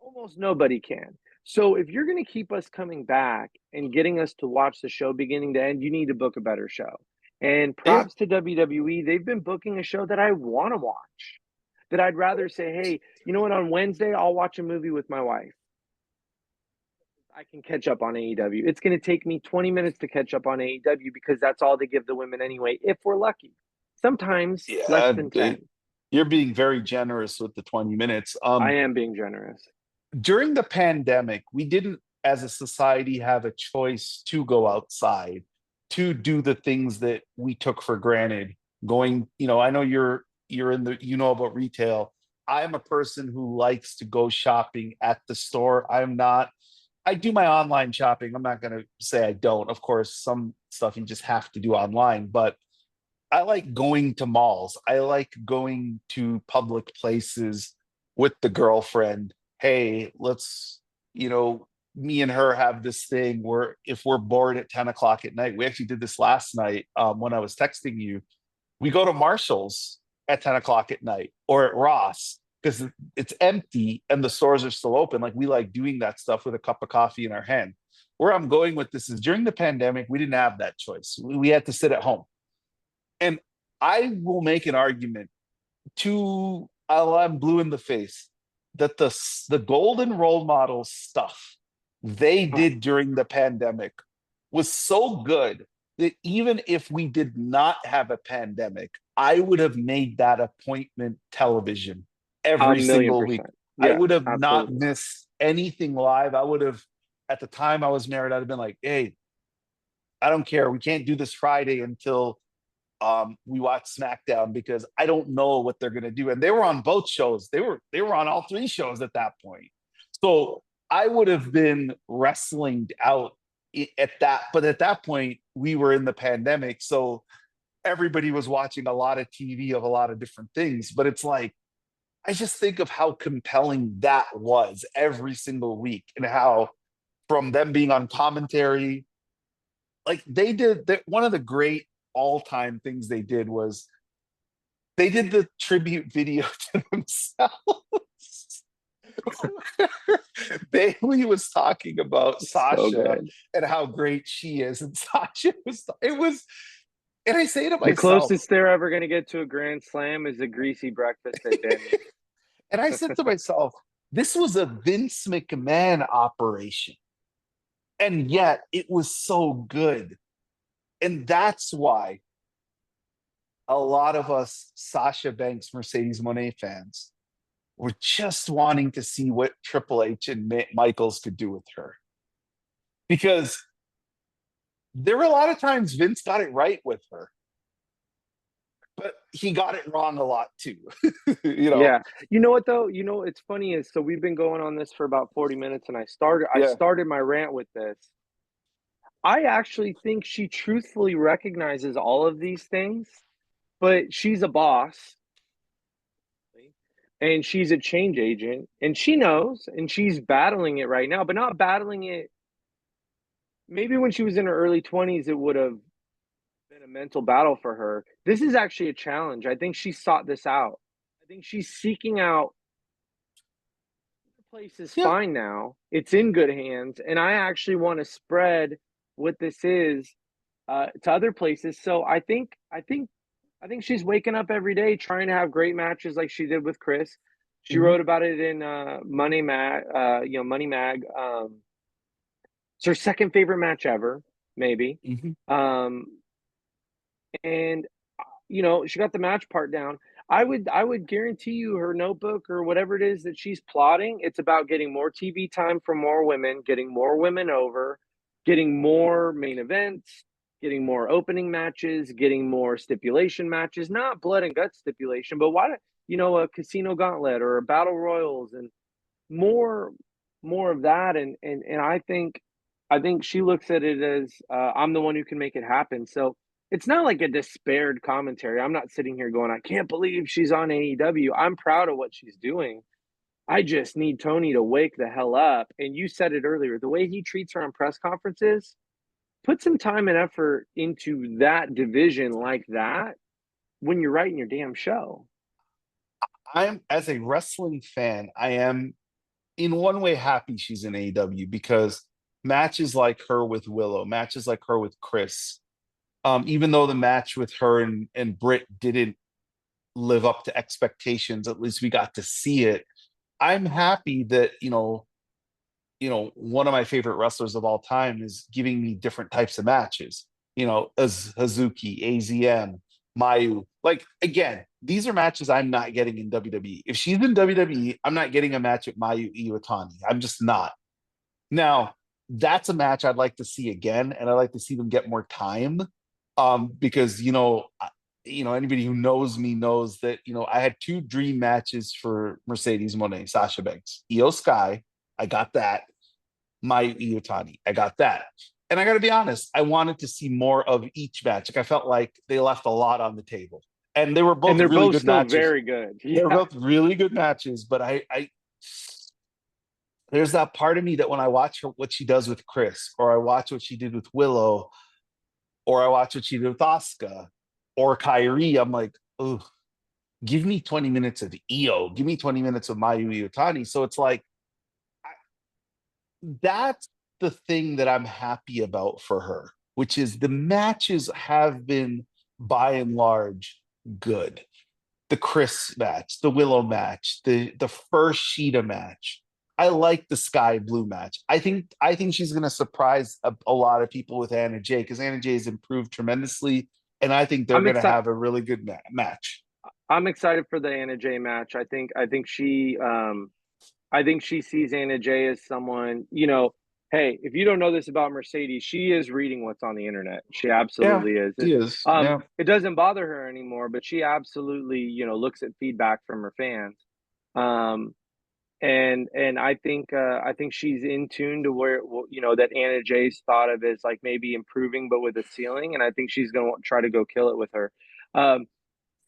Almost nobody can. So if you're going to keep us coming back and getting us to watch the show beginning to end, you need to book a better show. And Yeah. props to WWE. They've been booking a show that I want to watch, that I'd rather say, hey, you know what, on Wednesday, I'll watch a movie with my wife. I can catch up on AEW. It's going to take me 20 minutes to catch up on AEW because that's all they give the women anyway, if we're lucky. Sometimes less Yeah, than 10. you're being very generous with the 20 minutes. I am being generous. During the pandemic, we didn't, as a society, have a choice to go outside, to do the things that we took for granted. Going, I know you're in the, about retail. I'm a person who likes to go shopping at the store. I do my online shopping. I'm not going to say I don't. Of course, some stuff you just have to do online, but I like going to malls. I like going to public places with the girlfriend. Hey, let's, me and her have this thing where if we're bored at 10 o'clock at night, we actually did this last night when I was texting you. We go to Marshall's at 10 o'clock at night or at Ross because it's empty and the stores are still open. Like we like doing that stuff with a cup of coffee in our hand. Where I'm going with this is during the pandemic, we didn't have that choice. We had to sit at home. And I will make an argument I'm blue in the face, that the golden role model stuff they did during the pandemic was so good that even if we did not have a pandemic, I would have made that appointment television A every million single week. percent. I Yeah, would have not absolutely. missed anything live. I would have, at the time I was married, I'd have been like, hey, I don't care. We can't do this Friday until we watch SmackDown because I don't know what they're gonna do. And they were on both shows. They were on all three shows at that point. So I would have been wrestling out at that, but at that point we were in the pandemic, so everybody was watching a lot of TV of a lot of different things. But it's like I just think of how compelling that was every single week, and how from them being on commentary, like they did that. One of the great all-time things they did was they did the tribute video to themselves. Bailey was talking about So Sasha good. and how great she is, and Sasha was, and I say to The myself, closest they're ever going to get to a grand slam is a greasy breakfast at Denny's. and I said to myself, this was a Vince McMahon operation, and yet it was so good. And that's why a lot of us Sasha Banks, Mercedes Moné fans were just wanting to see what Triple H and Michaels could do with her. Because there were a lot of times Vince got it right with her, but he got it wrong a lot too. you know, Yeah. You know what though? It's funny is so we've been going on this for about 40 minutes and I yeah. started my rant with this. I actually think she truthfully recognizes all of these things, but she's a boss and she's a change agent and she knows and she's battling it right now, but not battling it. Maybe when she was in her early 20s, it would have been a mental battle for her. This is actually a challenge. I think she sought this out. I think she's seeking out the place is Yeah. fine now. It's in good hands. And I actually want to spread what this is to other places. So I think she's waking up every day trying to have great matches like she did with Chris. She Mhm. wrote about it in Money Mag, Money Mag. It's her second favorite match ever, maybe. Mhm. Um, and she got the match part down. I would guarantee you her notebook or whatever it is that she's plotting, it's about getting more TV time for more women, getting more women over, getting more main events, getting more opening matches, getting more stipulation matches, not blood and guts stipulation, but why don't a casino gauntlet or a battle royals and more more of that and I think she looks at it as I'm the one who can make it happen. So it's not like a despaired commentary. I'm not sitting here going, I can't believe she's on AEW. I'm proud of what she's doing. I just need Tony to wake the hell up. And you said it earlier, the way he treats her on press conferences, put some time and effort into that division like that when you're writing your damn show. I'm as a wrestling fan, I am in one way happy she's in AEW because matches like her with Willow, matches like her with Chris, even though the match with her and Britt didn't live up to expectations, at least we got to see it. I'm happy that, one of my favorite wrestlers of all time is giving me different types of matches, as Hazuki, AZM, Mayu. Like, again, these are matches I'm not getting in WWE. If she's in WWE, I'm not getting a match with Mayu Iwatani. I'm just not. Now, that's a match I'd like to see again, and I'd like to see them get more time. Because anybody who knows me knows that I had two dream matches for Mercedes Moné, Sasha Banks, Io Sky, I got that. Mayu Iwatani, I got that. And I got to be honest, I wanted to see more of each match. Like I felt like they left a lot on the table, and they were And both they're really both good still matches. very good. They were Yeah. both really good matches, but I there's that part of me that when I watch what she does with Chris, or I watch what she did with Willow, or I watch what she did with Asuka or Kyrie, I'm like, oh, give me 20 minutes of Io, give me 20 minutes of Mayu Iwatani. So it's like that's the thing that I'm happy about for her, which is the matches have been by and large good. The Chris match, the Willow match, the first Sheeta match. I like the Sky Blue match. I think she's going to surprise a lot of people with Anna Jay because Anna Jay has improved tremendously, and I think they're I'm going to excited. have a really good match. I'm excited for the Anna Jay match. I think she sees Anna Jay as someone, hey, if you don't know this about Mercedes, she is reading what's on the internet. She Yeah, absolutely is. she is. Yeah, It doesn't bother her anymore, but she absolutely, looks at feedback from her fans. Um, and I think she's in tune to where, that Anna Jay's thought of as like maybe improving, but with a ceiling. And I think she's going to try to go kill it with her. Um,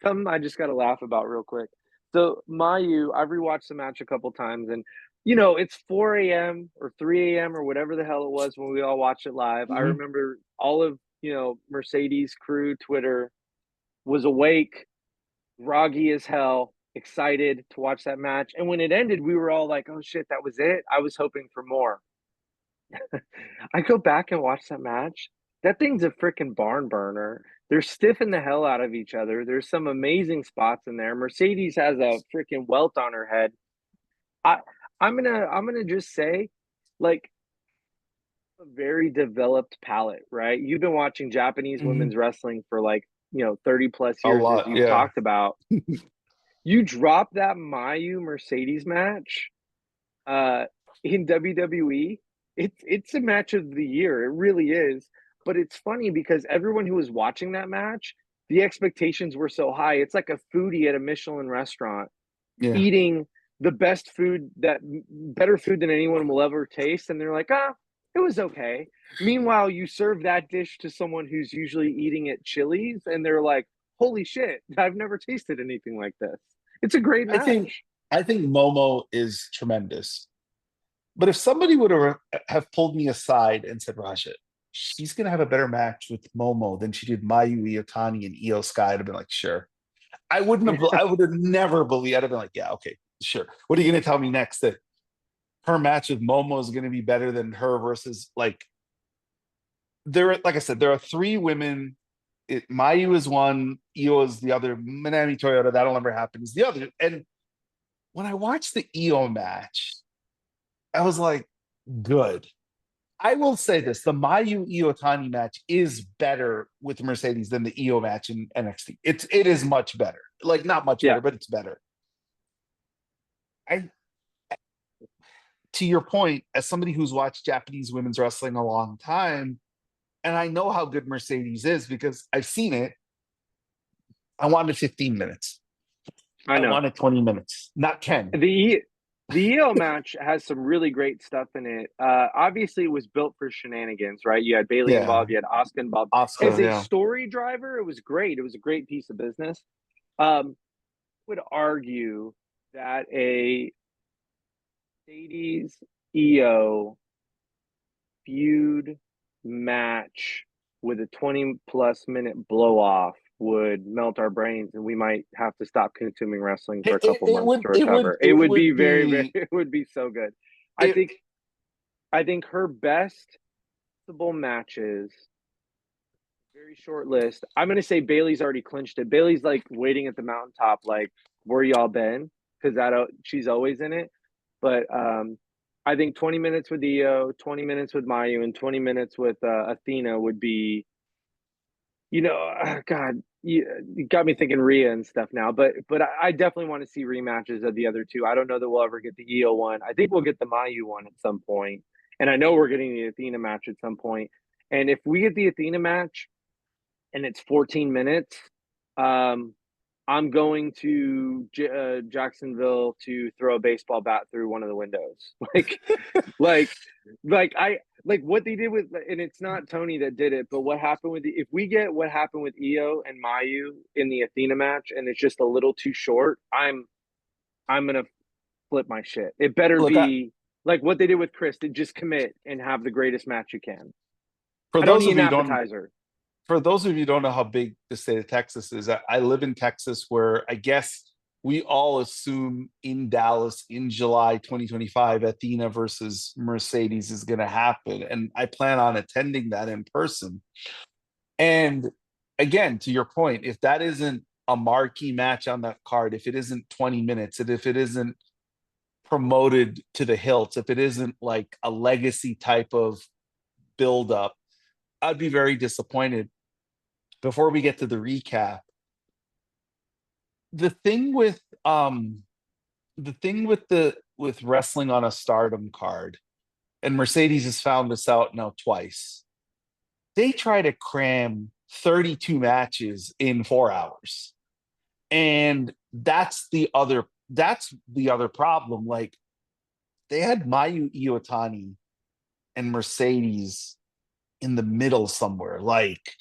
Something I just got to laugh about real quick. So Mayu, I've rewatched the match a couple times, and it's 4 a.m. or 3 a.m. or whatever the hell it was when we all watched it live. I mm-hmm. remember all of Mercedes crew Twitter was awake, groggy as hell, excited to watch that match. And when it ended, we were all like, "Oh shit, that was it." I was hoping for more. I go back and watch that match. That thing's a freaking barn burner. They're stiffing the hell out of each other. There's some amazing spots in there. Mercedes has a freaking welt on her head. I I'm gonna just say, like, a very developed palate, right? You've been watching Japanese Mm-hmm. women's wrestling for like 30 plus A years, as lot. you've Yeah, talked about. You drop that Mayu Mercedes match uh, in WWE, it's a match of the year. It really is. But it's funny because everyone who was watching that match, the expectations were so high. It's like a foodie at a Michelin restaurant yeah. eating the best food, that better food than anyone will ever taste, and they're like, it was okay. Meanwhile, you serve that dish to someone who's usually eating at Chili's, and they're like, holy shit, I've never tasted anything like this. It's a great I think match. I think Momo is tremendous. But if somebody would have pulled me aside and said, Raja, she's gonna have a better match with Momo than she did Mayu Iotani and Io Sky, I'd have been like, sure. I would have never believed. I'd have been like, yeah, okay, sure. What are you gonna tell me next? That her match with Momo is gonna be better than her versus like like I said, there are three women. Mayu is one, Io is the other, Minami Toyota, that'll never happen, is the other. And when I watched the Io match, I was like, good. I will say this: the Mayu Iotani match is better with Mercedes than the Io match in NXT. It is much better. Like not much Yeah. better, but it's better. I To your point, as somebody who's watched Japanese women's wrestling a long time, and I know how good Mercedes is because I've seen it. I wanted 15 minutes. I I know. wanted 20 minutes, not 10. The The EO match has some really great stuff in it. Obviously, it was built for shenanigans, right? You had Bailey Yeah, involved, you had Asuka involved. As Oscar. a Yeah. story driver, it was great. It was a great piece of business. Would argue that a Mercedes EO feud match with a 20-plus minute blow off would melt our brains, and we might have to stop consuming wrestling for a couple It months would to recover. It would be very, very, be it would be so good. I it. think, I think her best possible matches, very short list. I'm going to say Bailey's already clinched it. Bailey's like waiting at the mountaintop, like, where y'all been? Because she's always in it. But I think 20 minutes with Io, 20 minutes with Mayu, and 20 minutes with Athena would be, God, you got me thinking Rhea and stuff now. But I definitely want to see rematches of the other two. I don't know that we'll ever get the Io one. I think we'll get the Mayu one at some point, and I know we're getting the Athena match at some point. And if we get the Athena match and it's 14 minutes, um, I'm going to Jacksonville to throw a baseball bat through one of the windows. Like, like what they did with, and it's not Tony that did it, but what happened with if we get what happened with Io and Mayu in the Athena match, and it's just a little too short, I'm gonna flip my shit. It better Look, be like what they did with Chris, to just commit and have the greatest match you can. for I don't those need of an you who don't appetizer. for those of you who don't know how big the state of Texas is, I live in Texas, where I guess we all assume in Dallas in July 2025, Athena versus Mercedes is going to happen. And I plan on attending that in person. And again, to your point, if that isn't a marquee match on that card, if it isn't 20 minutes, and if it isn't promoted to the hilt, if it isn't like a legacy type of build up, I'd be very disappointed. Before we get to the recap, the thing with with wrestling on a stardom card, and Mercedes has found this out now twice. They try to cram 32 matches in 4 hours. And that's the other problem. Like, they had Mayu Iotani and Mercedes in the middle somewhere, like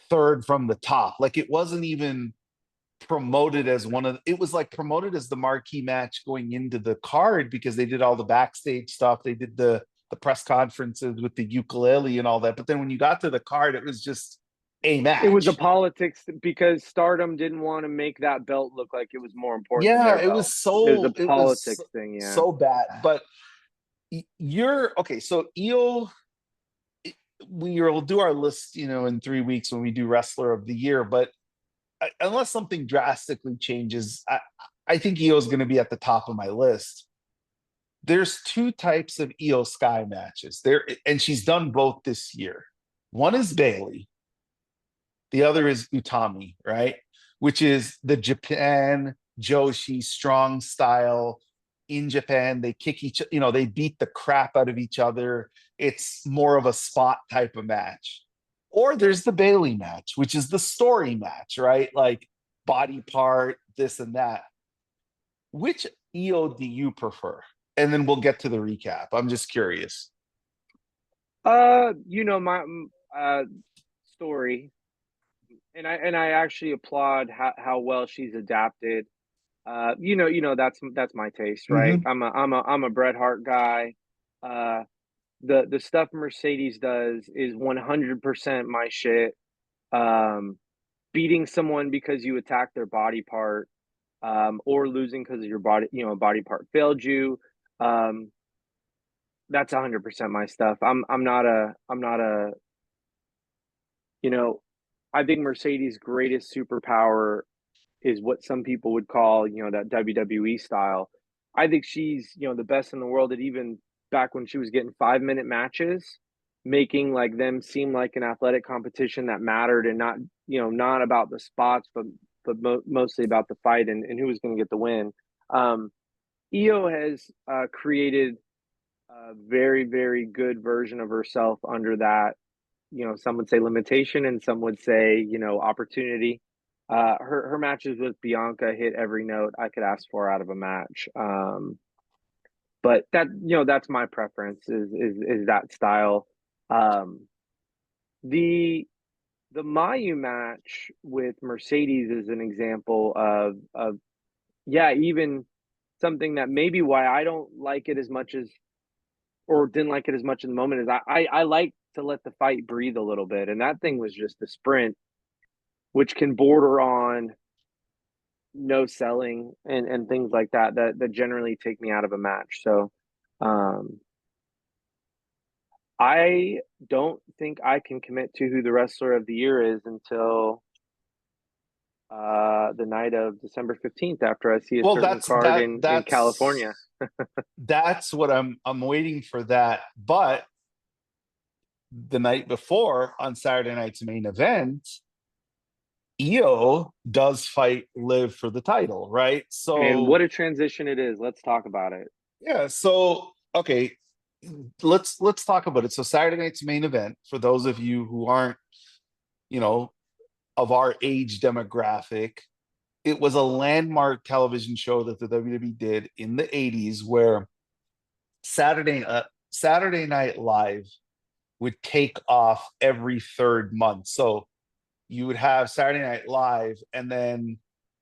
third from the top. Like, it wasn't even promoted as it was like promoted as the marquee match going into the card, because they did all the backstage stuff. They did the press conferences with the ukulele and all that. But then when you got to the card, it was just a It was a match. politics because Stardom didn't want to make that belt look like it was more important than Yeah, their belt. It was a it was politics thing, yeah. so bad. But you're okay. So Eel, we will do our list, in 3 weeks when we do Wrestler of the Year. But unless something drastically changes, I think Io is going to be at the top of my list. There's two types of Io Sky matches there, and she's done both this year. One is Bailey, the other is Utami, right? Which is the Japan Joshi strong style. In Japan, they kick they beat the crap out of each other. It's more of a spot type of match. Or there's the Bailey match, which is the story match, right? Like body part, this and that. Which EO do you prefer? And then we'll get to the recap. I'm just curious. My story, and I actually applaud how well she's adapted. That's my taste, right? Mm-hmm. I'm a Bret Hart guy. Uh, the stuff Mercedes does is 100% my shit. Um, Beating someone because you attacked their body part, or losing because of your body, a body part failed you. Um, that's 100% my stuff. I'm not a you know, I think Mercedes' greatest superpower is what some people would call, that WWE style. I think she's, the best in the world at, even back when she was getting 5-minute matches, making like them seem like an athletic competition that mattered, and not, not about the spots, but mostly about the fight, and who was going to get the win. Io has created a very, very good version of herself under that, some would say limitation, and some would say, opportunity. Her matches with Bianca hit every note I could ask for out of a match. But that, that's my preference, is that style. Um, the the Mayu match with Mercedes is an example of yeah, even something that maybe why I don't like it as much as, or didn't like it as much in the moment, is I like to let the fight breathe a little bit, and that thing was just a sprint, which can border on no selling and things like that that generally take me out of a match. So um I don't think I can commit to who the wrestler of the year is until the night of December 15th, after I see a Well, certain card in California. that's what I'm waiting for that. But the night before on Saturday night's main event, Io does fight Liv for the title, right? And what So a transition it is. Let's talk about it. yeah, so okay, let's talk about it. So Saturday night's main event, for those of you who aren't, you know, of our age demographic, it was a landmark television show that the WWE did in the 80s where Saturday Night Live would take off every third month. So you would have Saturday Night Live, and then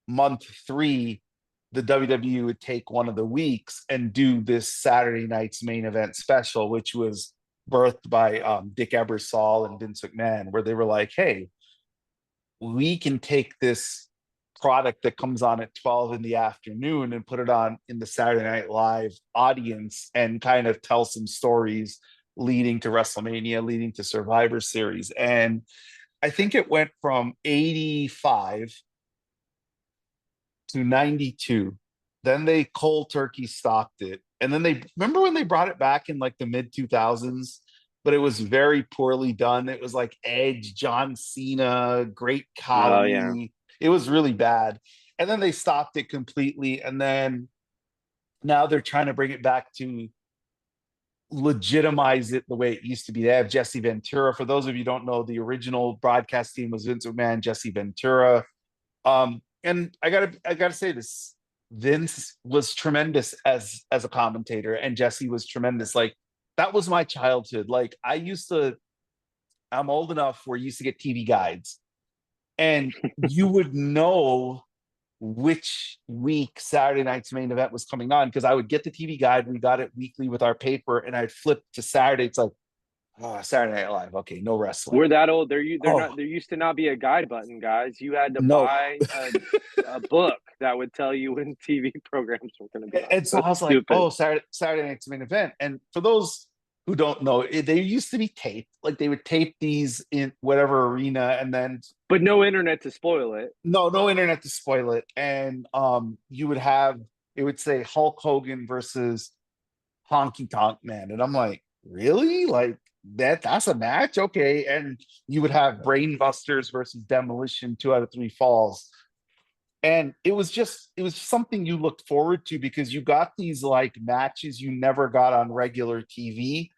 month three, the WWE would take one of the weeks and do this Saturday night's main event special, which was birthed by Dick Ebersol and Vince McMahon, where they were like, hey, we can take this product that comes on at 12 in the afternoon and put it on in the Saturday Night Live audience and kind of tell some stories leading to WrestleMania, leading to Survivor Series. And I think it went from 85 to 92. Then they cold turkey stopped it. And then they remember when they brought it back in like the mid 2000s, but it was very poorly done. It was like Edge, John Cena, Great Oh yeah. Khali. It was really bad. And then they stopped it completely. And then now they're trying to bring it back to legitimize it the way it used to be. They have Jesse Ventura. For those of you who don't know, the original broadcast team was Vince McMahon, Jesse Ventura. And I gotta say this: Vince was tremendous as a commentator, and Jesse was tremendous. Like that was my childhood. Like I used to. I'm old enough where you used to get TV guides, and you would know which week Saturday night's main event was coming on because I would get the TV guide. We got it weekly with our paper, and I'd flip to Saturday. It's like, oh, Saturday Night Live. Okay, no wrestling. We're that old. They're Oh not. There used to not be a guide button, guys. You had to no. buy a book that would tell you when TV programs were going to be on. And so So I was like, stupid. oh, Saturday night's main event. And for those who don't know, they used to be taped. Like they would tape these in whatever arena, and then But no internet to spoil it. no internet to spoil it. And you would have it would say Hulk Hogan versus Honky Tonk Man, and I'm like, really? Like that's a match? Okay. And you would have Brain Busters versus Demolition, 2 out of 3 falls. And it was something you looked forward to because you got these like matches you never got on regular TV.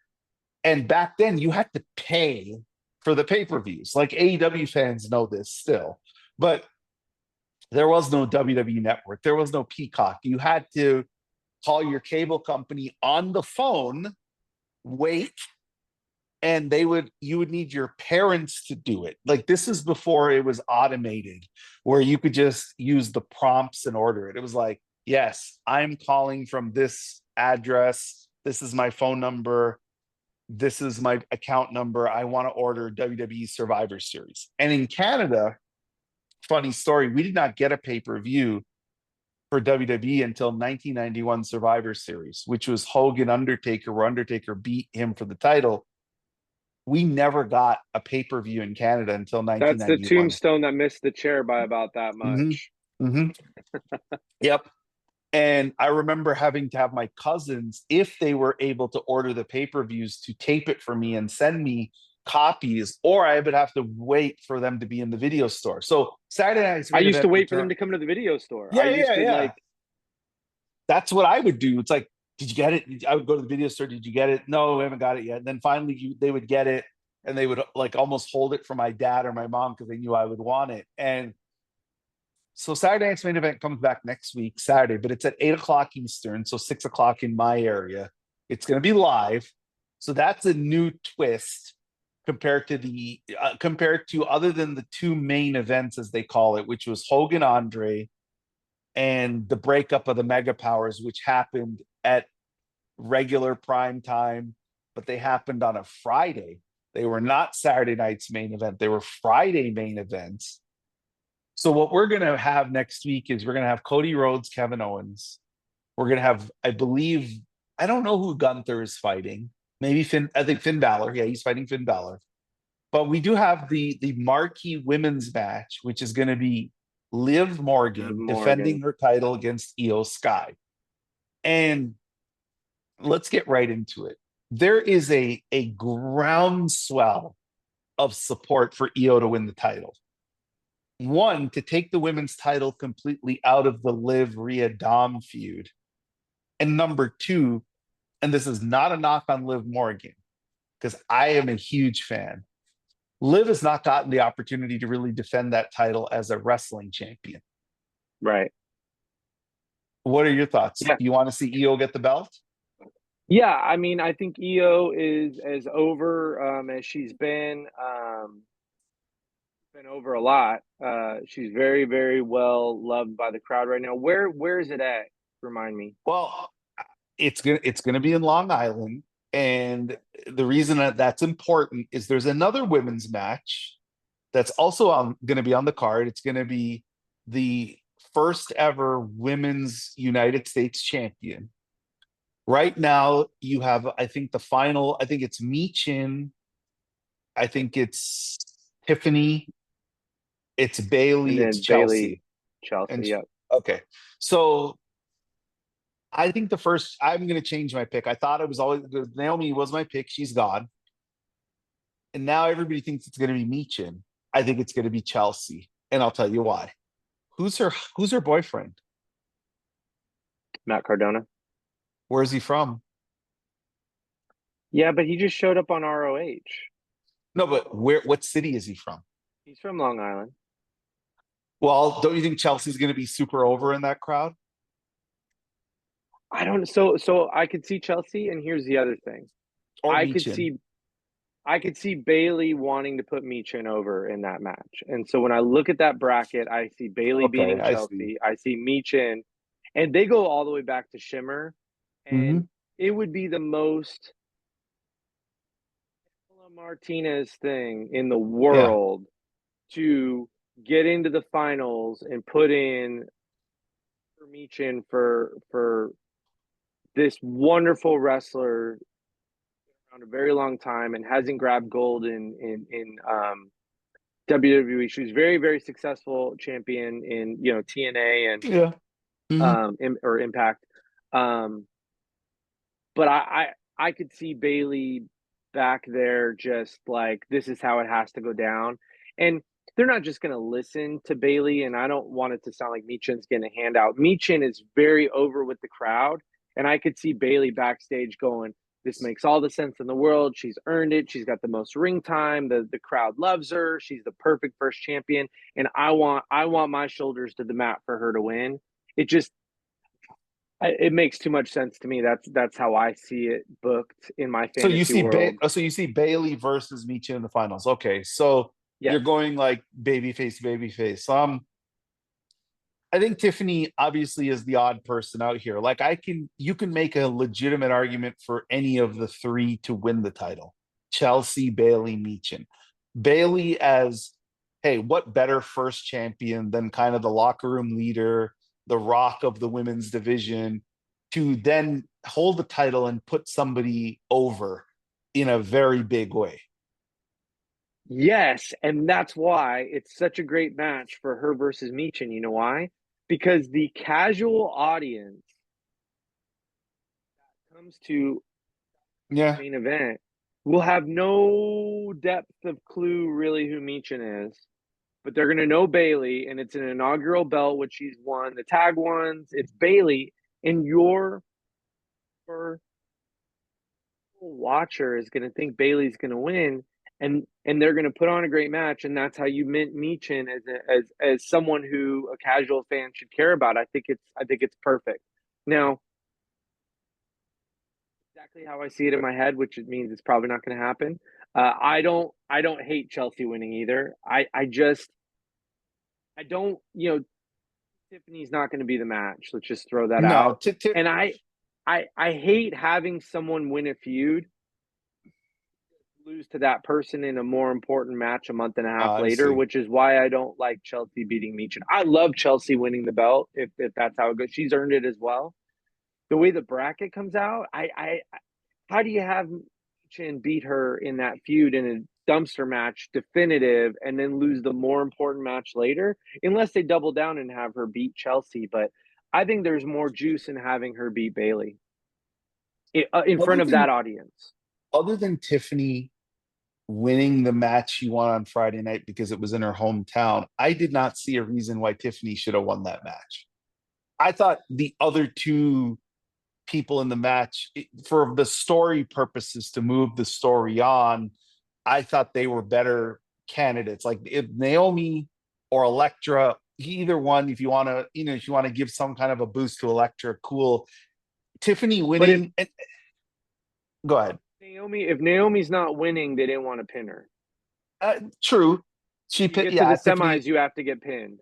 And back then you had to pay for the pay-per-views. Like AEW fans know this still. But there was no WWE network. There was no Peacock. You had to call your cable company on the phone, wait, and you would need your parents to do it. Like this is before it was automated where you could just use the prompts and order it. It was like, yes, I'm calling from this address, this is my phone number, this is my account number, I want to order WWE Survivor Series. And in Canada, funny story, we did not get a pay-per-view for WWE until 1991 Survivor Series, which was Hogan Undertaker, where Undertaker beat him for the title. We never got a pay-per-view in Canada until That's the 1991. tombstone that missed the chair by about that Mm-hmm. much. Mm-hmm. Yep. And I remember having to have my cousins, if they were able to order the pay-per-views, to tape it for me and send me copies, or I would have to wait for them to be in the video store. So Saturday night's I main used to event wait for them return. to come to the video store. I Yeah, used yeah, to yeah. like, That's what I would do. It's like, did you get it? I would go to the video store. Did you get it? No, we haven't got it yet. And then finally, they would get it, and they would like almost hold it for my dad or my mom because they knew I would want it. And So Saturday night's main event comes back next week, Saturday, but it's at 8 o'clock Eastern, so 6 o'clock in my area. It's going to be live, so that's a new twist compared to other than the two main events as they call it, which was Hogan Andre and the breakup of the Mega Powers, which happened at regular prime time, but they happened on a Friday. They were not Saturday night's main event; they were Friday main events. So what we're going to have next week is we're going to have Cody Rhodes, Kevin Owens. We're going to have, I believe, I don't know who Gunther is fighting. Maybe Finn. I think Finn Balor. Yeah, he's fighting Finn Balor. But we do have the marquee women's match, which is going to be Liv Liv Morgan defending Morgan. her title against Io Sky. And let's get right into it. There is a groundswell of support for Io to win the title. One, to take the women's title completely out of the Liv Rhea Dom feud. And number two, and this is not a knock on Liv Morgan, because I am a huge fan. Liv has not gotten the opportunity to really defend that title as a wrestling champion. Right. What are your thoughts? Yeah. Do you want to see Io get the belt? Yeah. I mean, I think Io is as over as she's been over a lot. She's very, very well loved by the crowd right now. Where is it at? Remind me. Well, it's gonna be in Long Island, and the reason that that's important is there's another women's match that's also going to be on the card. It's going to be the first ever women's United States champion. Right now, you have, I think, the final, I think it's Michin, I think it's Tiffany, it's And Bailey, it's then Bailey, Chelsea. And Chelsea. Yep. okay. So I think I'm going to change my pick. I thought it was always, Naomi was my pick. She's gone. And now everybody thinks it's going to be Michin. I think it's going to be Chelsea. And I'll tell you why. Who's her boyfriend? Matt Cardona. Where is he from? Yeah, but he just showed up on ROH. No, but what city is he from? He's from Long Island. Well, don't you think Chelsea's going to be super over in that crowd? I don't so I could see Chelsea, and here's the other thing. Or I could Michin? see I could see Bailey wanting to put Michin over in that match. And so when I look at that bracket, I see Bailey Okay, beating I see. Chelsea. I see Michin, and they go all the way back to Shimmer. Hmm. And it would be the most Martinez thing in the Yeah, world to get into the finals and put in for Michin for this wonderful wrestler around a very long time and hasn't grabbed gold in WWE. She was very, very successful champion in TNA and yeah. Hmm. or Impact. Um, but I could see Bailey back there just like this is how it has to go down. And they're not just going to listen to Bailey. And I don't want it to sound like Michin's getting a handout. Michin is very over with the crowd. And I could see Bailey backstage going, this makes all the sense in the world. She's earned it. She's got the most ring time. The crowd loves her. She's the perfect first champion. And I want my shoulders to the mat for her to win. It just it makes too much sense to me. That's how I see it booked in my So you fantasy see, world. so you see Bailey versus Michin in the finals. Okay, so you're Yes. going like babyface, babyface. I think Tiffany obviously is the odd person out here. Like you can make a legitimate argument for any of the three to win the title. Chelsea, Bailey, Michin. Bailey as, hey, what better first champion than kind of the locker room leader, the rock of the women's division, to then hold the title and put somebody over in a very big way. Yes, and that's why it's such a great match for her versus Michin. You know why? Because the casual audience comes to Yeah. main event will have no depth of clue really who Michin is, but they're gonna know Bailey, and it's an inaugural belt which she's won. The tag ones, it's Bailey, and your watcher is gonna think Bailey's gonna win, and they're going to put on a great match, and that's how you mint Michin as someone who a casual fan should care about. I think it's perfect. Now, exactly how I see it in my head, which it means it's probably not going to happen. I don't hate Chelsea winning either. I don't, Tiffany's not going to be the match. Let's just throw that No, out. And I hate having someone win a feud, lose to that person in a more important match a month and a half I later, see. which is why I don't like Chelsea beating Michin. I love Chelsea winning the belt if that's how it goes. She's earned it as well. The way the bracket comes out, I how do you have Michin beat her in that feud in a dumpster match, definitive, and then lose the more important match later? Unless they double down and have her beat Chelsea, but I think there's more juice in having her beat Bailey in Other front of that than audience. other than Tiffany winning the match she won on Friday night because it was in her hometown, I did not see a reason why Tiffany should have won that match. I thought the other two people in the match, for the story purposes to move the story on, I thought they were better candidates. Like if Naomi or Elektra, either one, if you want to, if you want to give some kind of a boost to Elektra, cool. Tiffany But if winning, go ahead. If Naomi's not winning, they didn't want to pin her. True. You get to the Yeah, Tiffany. semis, you have to get pinned.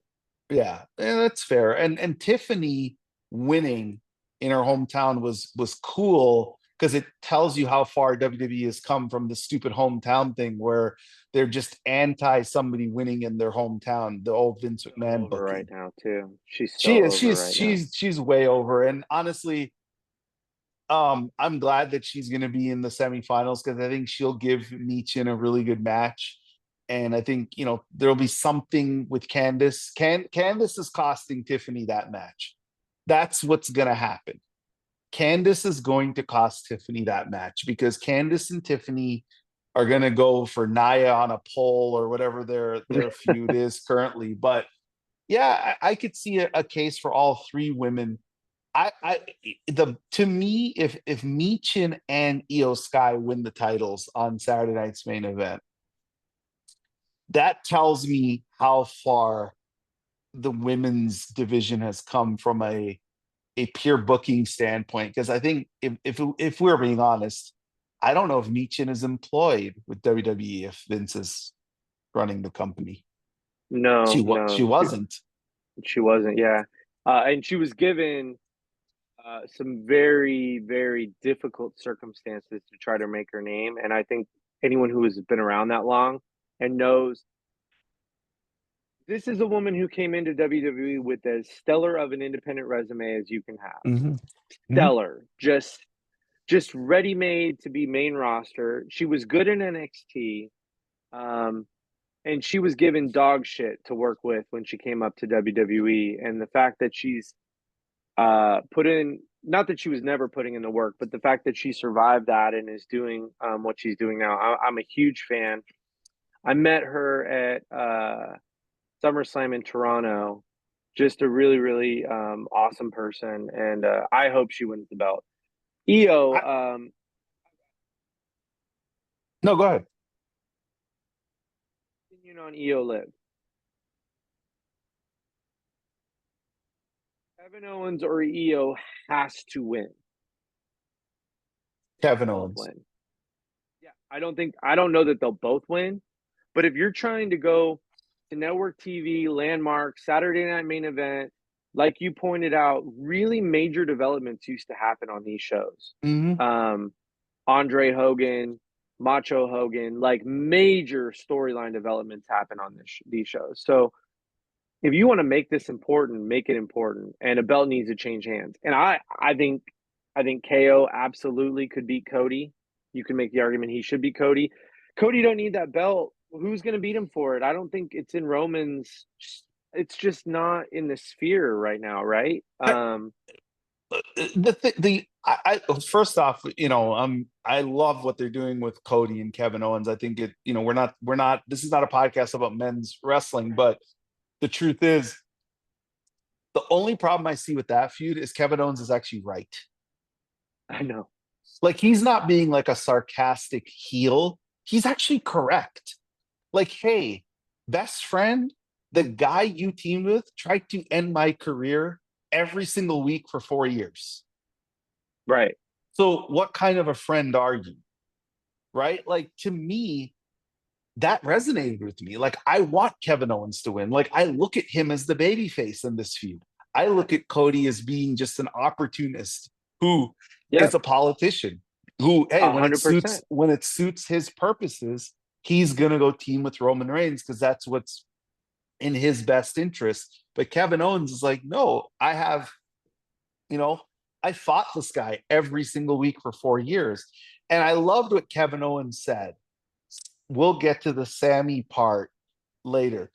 Yeah, that's fair. And Tiffany winning in her hometown was cool because it tells you how far WWE has come from the stupid hometown thing where they're just anti somebody winning in their hometown. The old Vince So McMahon over right booking. now too. She's She so is. over right now. She's way over. And honestly, I'm glad that she's going to be in the semifinals because I think she'll give Michin a really good match. And I think, there'll be something with Candice. Candice is costing Tiffany that match. That's what's going to happen. Candice is going to cost Tiffany that match because Candice and Tiffany are going to go for Naya on a pole or whatever their feud is currently. But yeah, I could see a case for all three women. To me, if Michin and Io Sky win the titles on Saturday night's main event, that tells me how far the women's division has come from a pure booking standpoint. Because I think if we're being honest, I don't know if Michin is employed with WWE if Vince is running the company. No, She no, wasn't. she wasn't. Yeah, and she was given some very, very difficult circumstances to try to make her name. And I think anyone who has been around that long and knows this is a woman who came into WWE with as stellar of an independent resume as you can have. Mm-hmm. Mm-hmm. Stellar, just ready made to be main roster. She was good in NXT, um, and she was given dog shit to work with when she came up to WWE. And the fact that she's put in, not that she was never putting in the work, but the fact that she survived that and is doing what she's doing now, I'm a huge fan. I met her at SummerSlam in Toronto. Just a really, really awesome person, and I hope she wins the belt. Io, I, no, go ahead. opinion on Io Live. Kevin Owens or Io has to win. Kevin Both Owens. win. Yeah, I don't know that they'll both win, but if you're trying to go to network TV, landmark, Saturday night main event, like you pointed out, really major developments used to happen on these shows. Mm-hmm. Um, Andre Hogan, Macho Hogan, like major storyline developments happen on these shows. So if you want to make this important, make it important, and a belt needs to change hands. And I think KO absolutely could beat Cody. You can make the argument he should beat Cody. Cody don't need that belt. Who's going to beat him for it? I don't think it's in Roman's. It's just not in the sphere right now, right? First off, I love what they're doing with Cody and Kevin Owens. I think we're not this is not a podcast about men's wrestling, but the truth is the only problem I see with that feud is Kevin Owens is actually right. I know. Like he's not being like a sarcastic heel. he's actually correct. Like, hey, best friend, the guy you teamed with tried to end my career every single week for 4 years. Right. So what kind of a friend are you? Right? Like, to me, that resonated with me. Like, I want Kevin Owens to win. Like, I look at him as the babyface in this feud. I look at Cody as being just an opportunist who is Yep. a politician who, hey, 100%. when it suits his purposes, he's gonna go team with Roman Reigns because that's what's in his best interest. But Kevin Owens is like, no, I have, you know, I fought this guy every single week for 4 years. And I loved what Kevin Owens said. We'll get to the Sammy part later.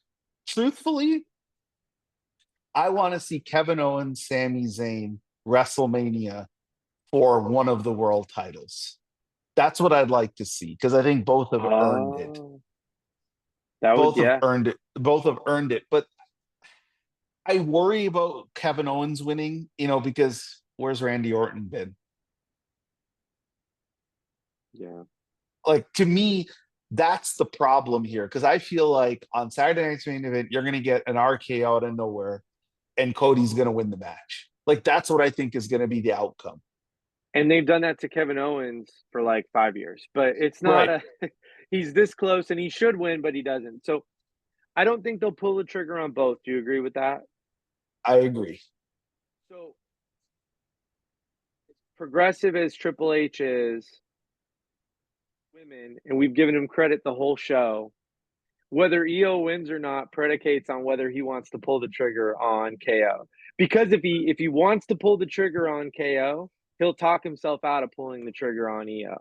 Truthfully, I want to see Kevin Owens, Sami Zayn, WrestleMania for one of the world titles. That's what I'd like to see because I think both have earned it. Oh, that would, Both have yeah. earned it. Both have earned it. But I worry about Kevin Owens winning, because where's Randy Orton been? Yeah. Like, to me, that's the problem here because I feel like on Saturday night's main event, you're going to get an RKO out of nowhere and Cody's going to win the match. Like, that's what I think is going to be the outcome. And they've done that to Kevin Owens for like 5 years, but it's not Right. a, he's this close and he should win, but he doesn't. So I don't think they'll pull the trigger on both. Do you agree with that? I agree. So progressive as Triple H is, women, and we've given him credit the whole show. Whether EO wins or not predicates on whether he wants to pull the trigger on KO. Because if he wants to pull the trigger on KO, he'll talk himself out of pulling the trigger on EO.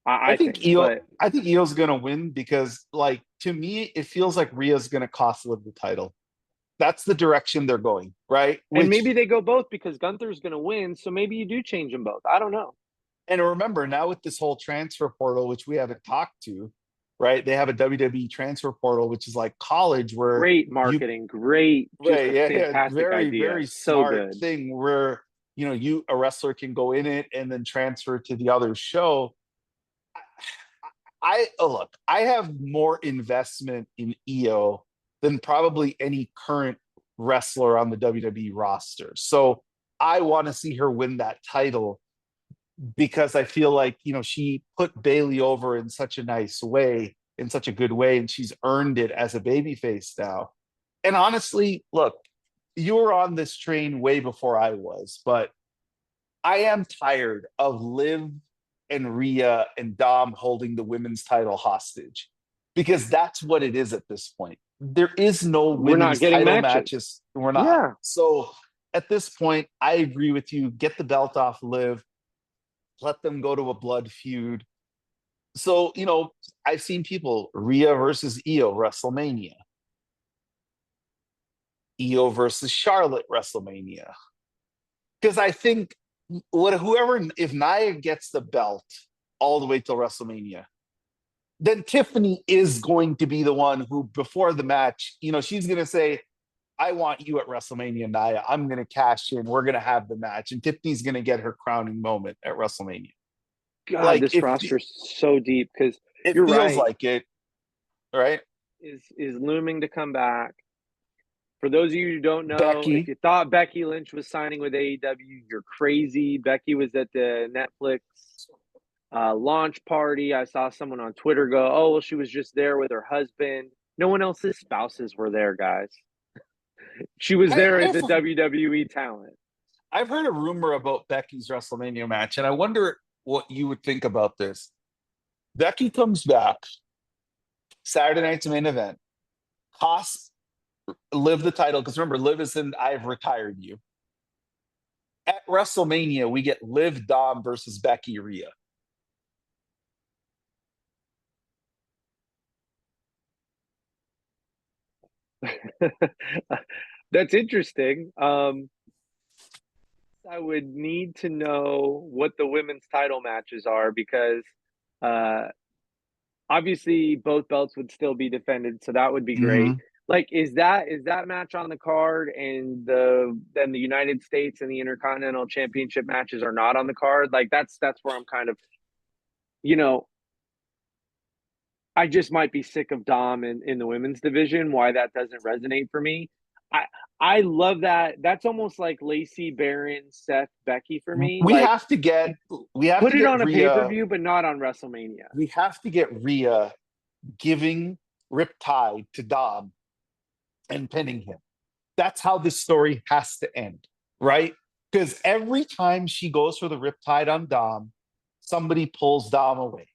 I think. But I think Io's gonna win because, like, to me, it feels like Rhea's gonna cost Liv the title. That's the direction they're going, right? and Which, maybe they go both because Gunther's going to win, so maybe you do change them both. I don't know. and remember now with this whole transfer portal, which we haven't talked to, right? They have a WWE transfer portal, which is like college where Great you, marketing, great, just right, a yeah, yeah, fantastic very, idea. very So smart good. thing where you a wrestler can go in it and then transfer to the other show. Look, I have more investment in EO than probably any current wrestler on the WWE roster. So I want to see her win that title because I feel like, she put Bailey over in such a nice way, in such a good way, and she's earned it as a babyface now. And honestly, look, you were on this train way before I was, but I am tired of Liv and Rhea and Dom holding the women's title hostage because that's what it is at this point. There is no We're not women's getting title matches. matches. We're not. Yeah. So at this point, I agree with you. Get the belt off Liv, let them go to a blood feud. So, I've seen people Rhea versus Io WrestleMania, Io versus Charlotte WrestleMania. Because I think whoever, if Nia gets the belt all the way till WrestleMania, then Tiffany is going to be the one who, before the match, she's going to say, I want you at WrestleMania, Nia. I'm going to cash in. We're going to have the match. And Tiffany's going to get her crowning moment at WrestleMania. God, Like, this roster is so deep because it you're feels right. like it, right? Is looming to come back. For those of you who don't know, if Becky. you thought Becky Lynch was signing with AEW, you're crazy. Becky was at the Netflix launch party. I saw someone on Twitter go, "Oh, well, she was just there with her husband. No one else's spouses were there, guys. She was I, there as I've a WWE talent." I've heard a rumor about Becky's WrestleMania match, and I wonder what you would think about this. Becky comes back Saturday night's main event, costs Liv the title because remember, Liv is in I've retired you. At WrestleMania, we get Liv Dom versus Becky Rhea. That's interesting. I would need to know what the women's title matches are because uh, obviously both belts would still be defended, so that would be great. Mm-hmm. Like, is that match on the card, and the United States and the Intercontinental Championship matches are not on the card? Like, that's where I'm kind of, you know, I just might be sick of Dom in the women's division. Why that doesn't resonate for me? I I love that. That's almost like Lacey, Baron, Seth, Becky for me. We Like have to get we have put to it get on a pay per Rhea. view, but not on WrestleMania. We have to get Rhea giving Riptide to Dom and pinning him. That's how this story has to end, right? Because every time she goes for the Riptide on Dom, somebody pulls Dom away.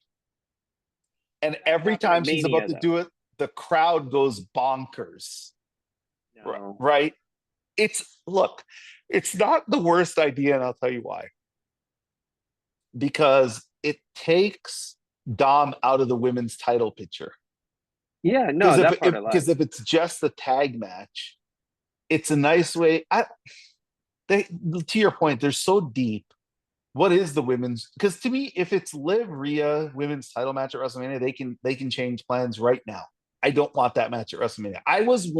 And That's every not for time she's about Mania to though. do it, the crowd goes bonkers, No. right? Look, it's not the worst idea, and I'll tell you why. Because it takes Dom out of the women's title picture. Yeah, Because no, that part I like. if it's just a tag match, it's a nice way. They to your point, they're so deep. What is the women's? Because to me, if it's Liv Rhea women's title match at WrestleMania, they can change plans right now. I don't want that match at WrestleMania. I was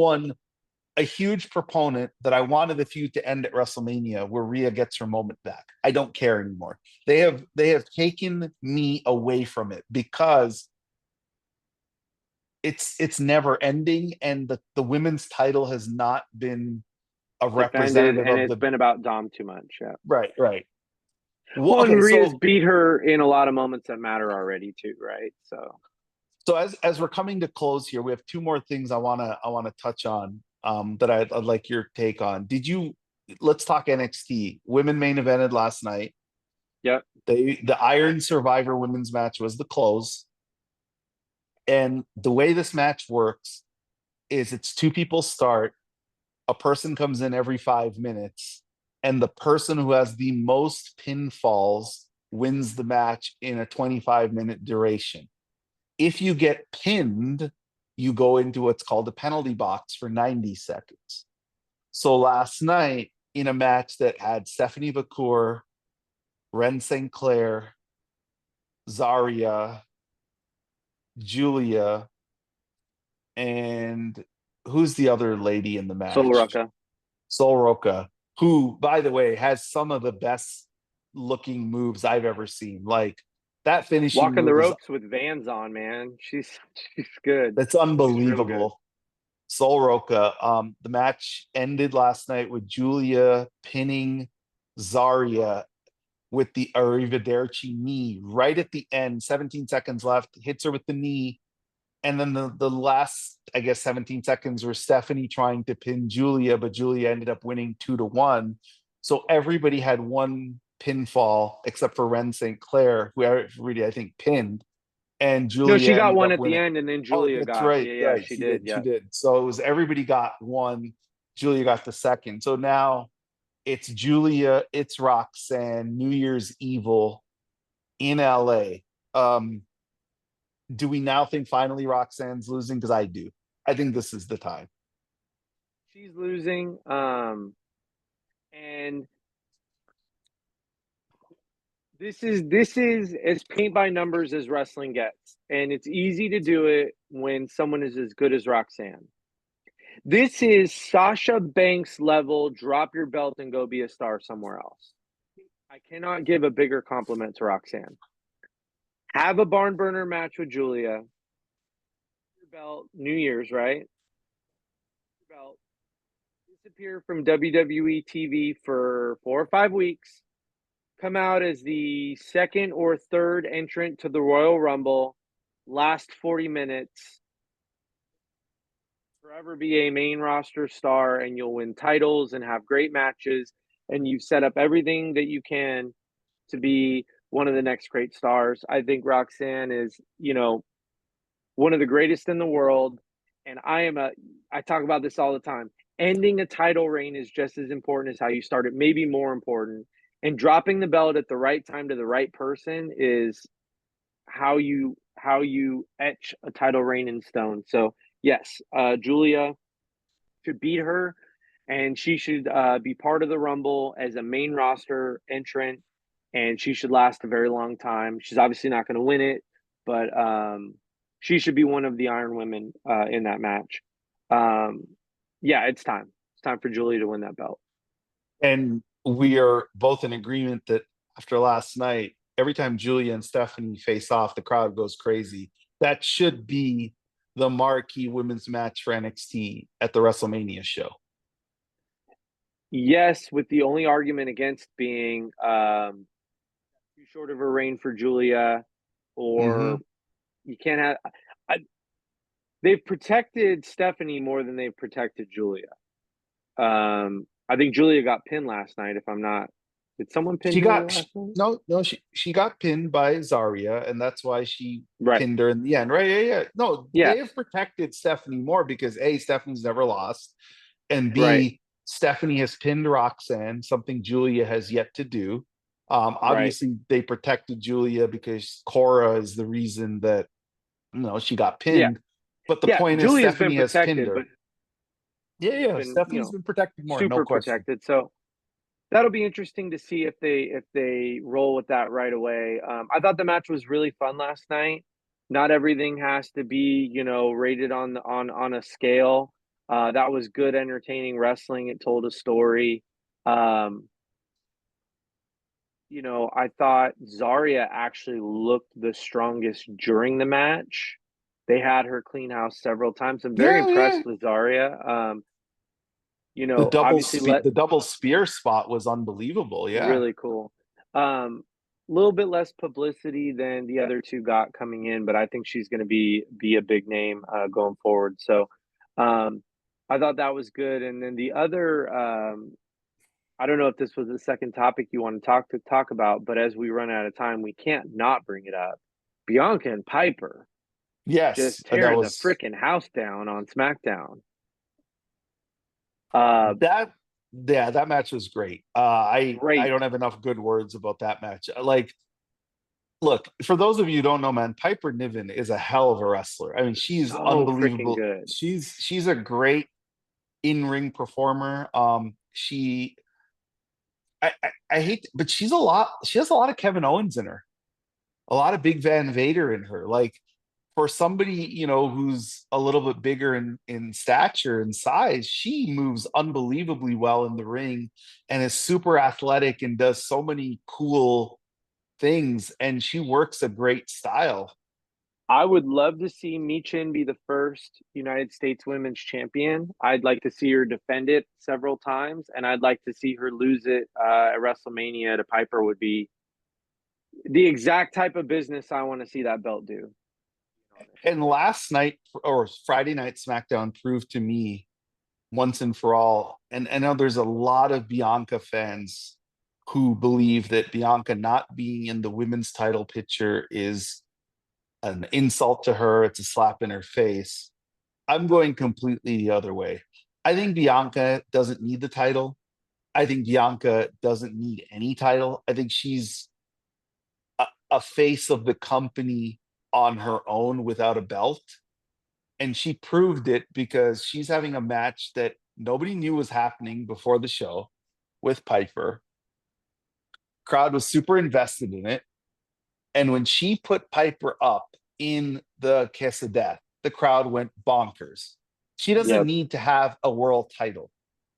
a huge proponent that I wanted the feud to end at WrestleMania where Rhea gets her moment back. I don't care anymore. They have taken me away from it because it's never ending, and the women's title has not been a Defended, representative and of it's the been about Dom too much. Yeah. right. Well, Well, and okay, Rhea's beat her in a lot of moments that matter already too, right? So so as we're coming to close here, we have two more things I wanna touch on that I'd like your take on. Let's talk NXT. Women main evented last night. yep. The Iron Survivor women's match was the close. And the way this match works is it's two people start, a person comes in every 5 minutes, and the person who has the most pinfalls wins the match in a 25-minute duration. If you get pinned, you go into what's called a penalty box for 90 seconds. So last night, in a match that had Stephanie Vacour, Ren St. Clair, Zarya, Julia, and who's the other lady in the Solo match? Rucka. Sol Roca, who, by the way, has some of the best looking moves I've ever seen. Like that finishing Walking the move is ropes with Vans on, man. She's good. that's She's real good. unbelievable. Sol Roca. The match ended last night with Julia pinning Zarya with the Arrivederci knee right at the end. 17 seconds left, hits her with the knee. And then the last, I guess, 17 seconds were Stephanie trying to pin Julia, but Julia ended up winning 2-1. So everybody had one pinfall except for Ren St. Clair, who everybody, I think, pinned. And No, Julia she got ended one up at the winning. end, and then Oh, Julia that's got. right. Yeah, yeah, Right. she She did. did. She Yeah. did. So it was everybody got one. Julia got the second. So now it's Julia, it's Roxanne, New Year's Evil in LA. Do we now think finally Roxanne's losing? Because I do. I think this is the time. She's losing. And this is as paint by numbers as wrestling gets, and it's easy to do it when someone is as good as Roxanne. This is Sasha Banks level. Drop your belt and go be a star somewhere else. I cannot give a bigger compliment to Roxanne. Have a barn burner match with Julia. Your belt, New Year's, right? Your belt. Disappear from WWE TV for 4 or 5 weeks. Come out as the second or third entrant to the Royal Rumble. Last 40 minutes. Forever be a main roster star, and you'll win titles and have great matches. And you've set up everything that you can to be one of the next great stars. I think Roxanne is, one of the greatest in the world. And I talk about this all the time. Ending a title reign is just as important as how you start it, maybe more important. And dropping the belt at the right time to the right person is how you etch a title reign in stone. So yes, Julia should beat her, and she should be part of the Rumble as a main roster entrant, and she should last a very long time. She's obviously not going to win it, but she should be one of the Iron Women in that match. Um, yeah, it's time. It's time for Julia to win that belt. And we are both in agreement that after last night, every time Julia and Stephanie face off, the crowd goes crazy. That should be the marquee women's match for NXT at the WrestleMania show. Yes, with the only argument against being too short of a reign for Julia, Mm-hmm. or you can't have. I, they've protected Stephanie more than they've protected Julia. I think Julia got pinned last night. If I'm not, did someone pin She Julia got last night? no, she got pinned by Zarya, and that's why she Right. pinned her in the end, right? Yeah, yeah. No, they have Yes. protected Stephanie more because A, Stephanie's never lost, and Right. B, Stephanie has pinned Roxanne, something Julia has yet to do. Right. Obviously, they protected Julia because Cora is the reason that she got Yeah. pinned. But the Yeah. point is, Julia's been Stephanie has pinned protected, her. but Yeah, she's yeah. been, Stephanie's been protected more, no super question. protected. So that'll be interesting to see if they roll with that right away. I thought the match was really fun last night. Not everything has to be, rated on a scale. That was good, entertaining wrestling. It told a story. Um, I thought Zarya actually looked the strongest during the match. They had her clean house several times. I'm very Yeah, yeah. impressed with Zarya. Obviously, The double spear spot was unbelievable. Yeah. really cool. A little bit less publicity than the other two got coming in, but I think she's going to be a big name going forward. So, um, I thought that was good. And then the other, I don't know if this was the second topic you want to talk about, but as we run out of time, we can't not bring it up. Bianca and Piper Yes, just that tearing the was freaking house down on SmackDown. Uh, that. Yeah, that match was great. I Great. don't have enough good words about that match. Like, look, for those of you who don't know, man, Piper Niven is a hell of a wrestler. I mean, she's So freaking unbelievable. good. She's a great in-ring performer. She I hate, but she's a lot. She has a lot of Kevin Owens in her, a lot of Big Van Vader in her. Like, for somebody who's a little bit bigger in stature and size, she moves unbelievably well in the ring and is super athletic and does so many cool things, and she works a great style. I would love to see Michin be the first United States Women's Champion. I'd like to see her defend it several times, and I'd like to see her lose it at WrestleMania to Piper. Would be the exact type of business I want to see that belt do. And last night or Friday night SmackDown proved to me once and for all, and I know there's a lot of Bianca fans who believe that Bianca not being in the women's title picture is an insult to her, it's a slap in her face. I'm going completely the other way. I think Bianca doesn't need the title. I think Bianca doesn't need any title. I think she's a face of the company on her own without a belt. And she proved it because she's having a match that nobody knew was happening before the show with Piper. Crowd was super invested in it. And when she put Piper up in the kiss of death, the crowd went bonkers. She doesn't Yep. need to have a world title.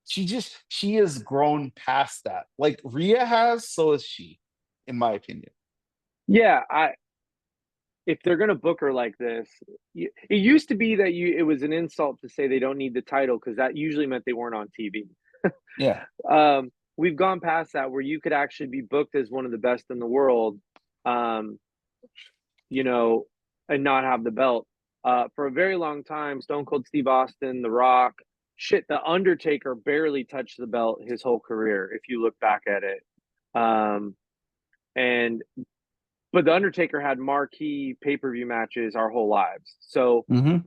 She has grown past that. Like Rhea has, so is she, in my opinion. Yeah. If they're gonna book her like this, it used to be that it was an insult to say they don't need the title because that usually meant they weren't on TV. Yeah. We've gone past that where you could actually be booked as one of the best in the world, um, you know, and not have the belt. For a very long time, Stone Cold Steve Austin, The Rock, the Undertaker barely touched the belt his whole career. If you look back at it, um, and but the Undertaker had marquee pay-per-view matches our whole lives. So Mm-hmm.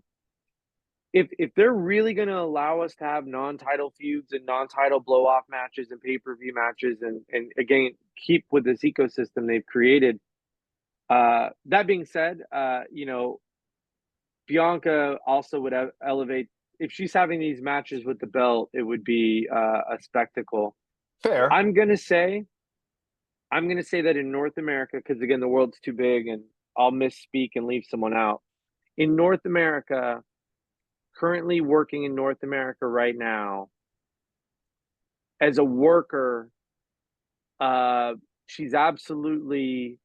if they're really going to allow us to have non-title feuds and non-title blow-off matches and pay-per-view matches, and again keep with this ecosystem they've created, that being said, Bianca also would elevate. If she's having these matches with the belt, it would be a spectacle. Fair. I'm gonna say that in North America, because again the world's too big and I'll misspeak and leave someone out. In North America, currently working in North America right now as a worker, she's absolutely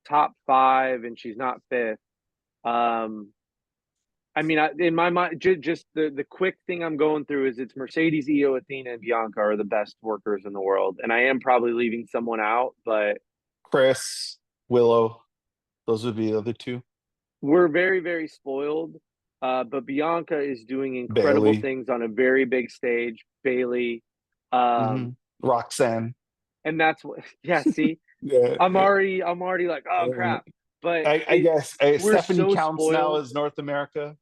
top five, and she's not fifth. I mean, in my mind, just the quick thing I'm going through is it's Mercedes, Io, Athena, and Bianca are the best workers in the world, and I am probably leaving someone out, but Chris, Willow, those would be the other two. we're very, very spoiled. But Bianca is doing incredible Bailey, things on a very big stage. Bailey, um, Roxanne. and that's what. Yeah, see, Yeah, I'm already like, oh uh, crap. But I guess we're Stephanie so counts now spoiled. as North America.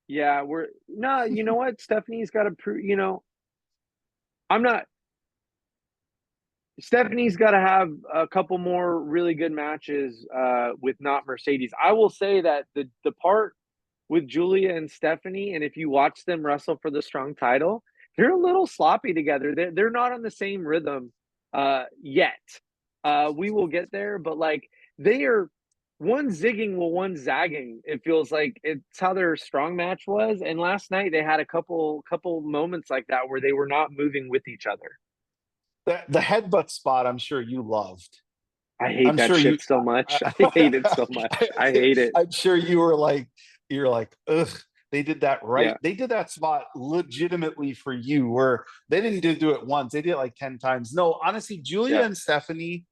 Yeah, we're no. You know what? Stephanie's got to prove. I'm not. Stephanie's got to have a couple more really good matches with not Mercedes. I will say that the part with Julia and Stephanie, and if you watch them wrestle for the strong title, they're a little sloppy together. They're not on the same rhythm yet. We will get there, but like they are one zigging while one zagging. It feels like it's how their strong match was. And last night they had a couple moments like that where they were not moving with each other. The headbutt spot, I'm sure you loved. I hate I'm that sure you. shit so much. I hate it so much. I hate it. I'm sure you were like, you're like, ugh. They did that right. Yeah. They did that spot legitimately for you, where they didn't just do it once. They did it like 10 times. No, honestly, Julia Yeah. and Stephanie,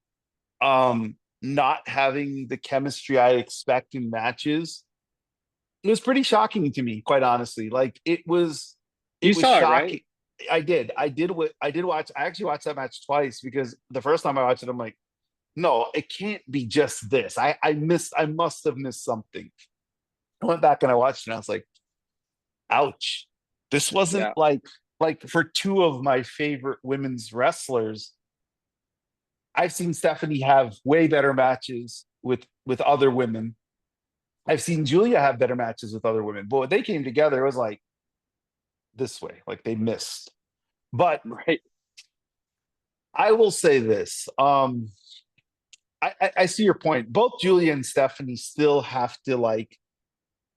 not having the chemistry I expect in matches, it was pretty shocking to me, quite honestly. Like You it was saw it, right? shocking. I did watch. I actually watched that match twice because the first time I watched it, I'm like, no, it can't be just this. I must have missed something. I went back and I watched it and I was like, ouch. This wasn't Yeah. like for two of my favorite women's wrestlers. I've seen Stephanie have way better matches with other women. I've seen Julia have better matches with other women. But when they came together, it was like this way, like they missed. But Right. I will say this. I see your point. Both Julia and Stephanie still have to like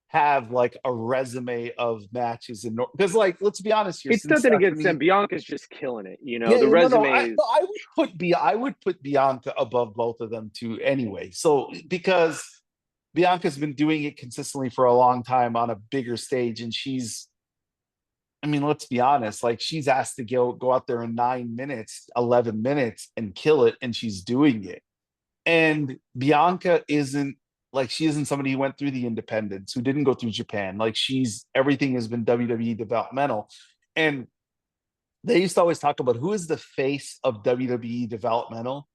have like a resume of matches and because like let's be honest here, It's since nothing against them. Stephanie, Bianca's just killing it. yeah, The yeah, no, no, resume no, is I would put Bianca above both of them too anyway. So because Bianca's been doing it consistently for a long time on a bigger stage, and she's, I mean, let's be honest, like she's asked to go out there in 9 minutes, 11 minutes, and kill it, and she's doing it. And Bianca isn't like she isn't somebody who went through the independents, who didn't go through Japan. Like she's everything has been WWE developmental. And they used to always talk about who is the face of WWE developmental.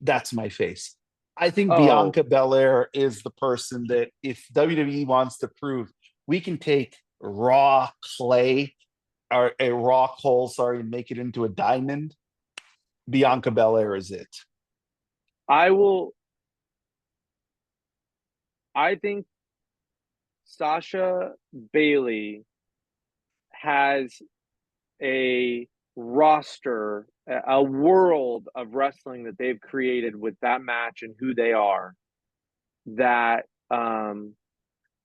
That's my face. I think oh, Bianca Belair is the person that if WWE wants to prove we can take raw clay or a raw coal, sorry, and make it into a diamond, Bianca Belair is it. I will I think Sasha Bailey has a roster, a world of wrestling that they've created with that match and who they are that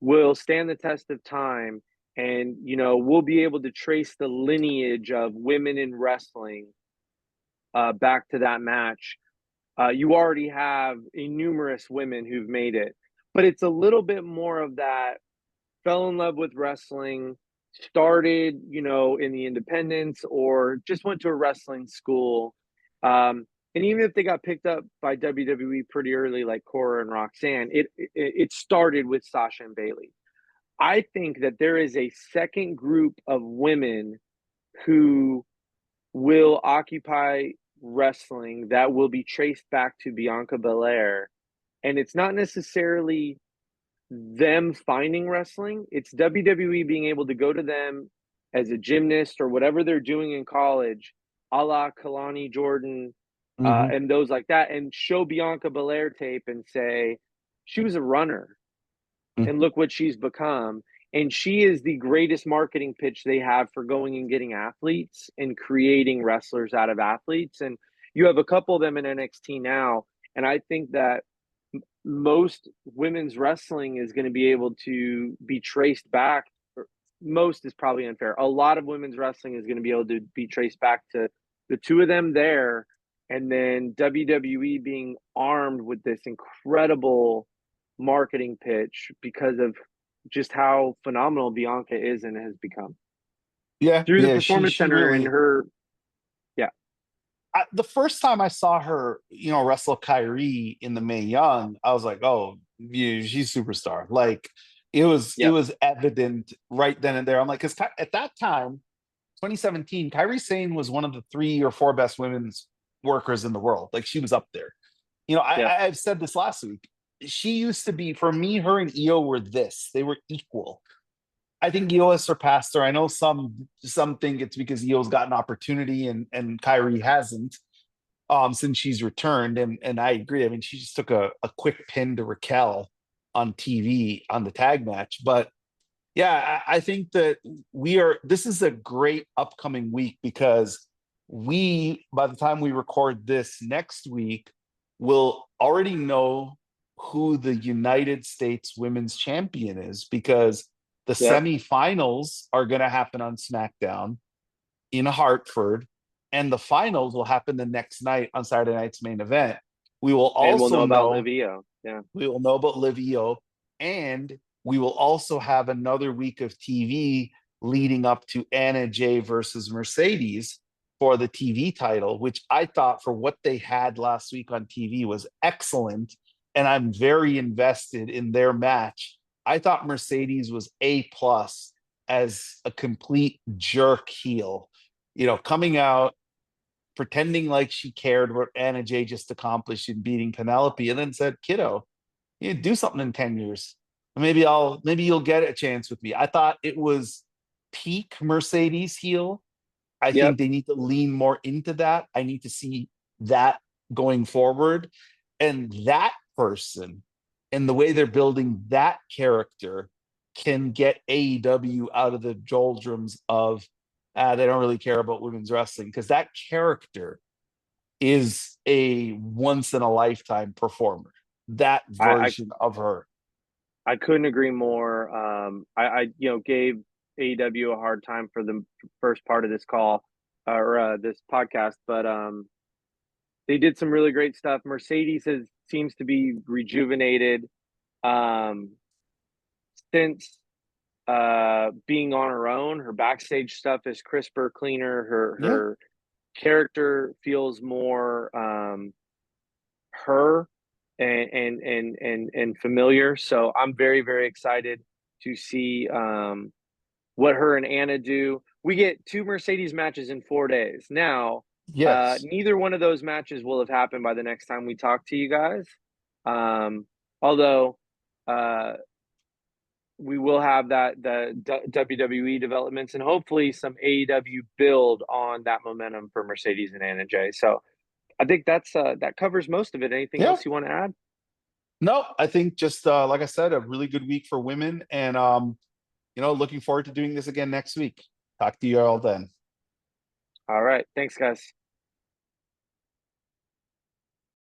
will stand the test of time. And, we'll be able to trace the lineage of women in wrestling back to that match. You already have a numerous women who've made it, but it's a little bit more of that fell in love with wrestling, started, in the independents or just went to a wrestling school. And even if they got picked up by WWE pretty early, like Cora and Roxanne, it started with Sasha and Bailey. I think that there is a second group of women who will occupy wrestling that will be traced back to Bianca Belair. And it's not necessarily them finding wrestling, it's WWE being able to go to them as a gymnast or whatever they're doing in college, a la Kalani Jordan, Mm-hmm. and those like that, and show Bianca Belair tape and say, she was a runner and Mm-hmm. look what she's become. And she is the greatest marketing pitch they have for going and getting athletes and creating wrestlers out of athletes. And you have a couple of them in NXT now. And I think that most women's wrestling is going to be able to be traced back. Most is probably unfair. A lot of women's wrestling is going to be able to be traced back to the two of them there. And then WWE being armed with this incredible marketing pitch because of just how phenomenal Bianca is and has become Yeah, through the yeah, performance she center and really. her. Yeah, The first time I saw her, wrestle Kyrie in the Mae Young, I was like, oh, yeah, she's superstar. Like it yep, was evident right then and there. I'm like, because at that time, 2017, Kyrie Sane was one of the 3 or 4 best women's workers in the world. Like she was up there. yep, I've said this last week. She used to be, for me, her and Io were this. They were equal. I think Io has surpassed her. I know some think it's because Io's got an opportunity and Kyrie hasn't since she's returned. And I agree. I mean, she just took a quick pin to Raquel on TV on the tag match. But yeah, I think that this is a great upcoming week because by the time we record this next week, will already know who the United States women's champion is because the yep. semifinals are going to happen on SmackDown in Hartford, and the finals will happen the next night on Saturday night's main event. We will And we'll also know about know Livio. Yeah, we will know about Livio, and we will also have another week of TV leading up to Anna Jay versus Mercedes for the TV title, which I thought for what they had last week on TV was excellent. And I'm very invested in their match. I thought Mercedes was A plus as a complete jerk heel, coming out pretending like she cared what Anna Jay just accomplished in beating Penelope, and then said, "Kiddo, you do something in 10 years. Maybe you'll get a chance with me." I thought it was peak Mercedes heel. I yep. think they need to lean more into that. I need to see that going forward. And that person and the way they're building that character can get AEW out of the doldrums of they don't really care about women's wrestling because that character is a once in a lifetime performer. That I version of her. I couldn't agree more. I gave AEW a hard time for the first part of this call or this podcast, but they did some really great stuff. Mercedes seems to be rejuvenated um, since being on her own. Her backstage stuff is crisper, cleaner. Her Yeah. her character feels more her and familiar. So I'm very very excited to see what her and Anna do. We get 2 Mercedes matches in 4 days. Now, Yes. neither one of those matches will have happened by the next time we talk to you guys. Although uh, we will have the WWE developments and hopefully some AEW build on that momentum for Mercedes and Anna Jay. So I think that covers most of it. Anything Yeah. else you want to add? No, I think just like I said, a really good week for women. And looking forward to doing this again next week. Talk to you all then. All right. Thanks, guys.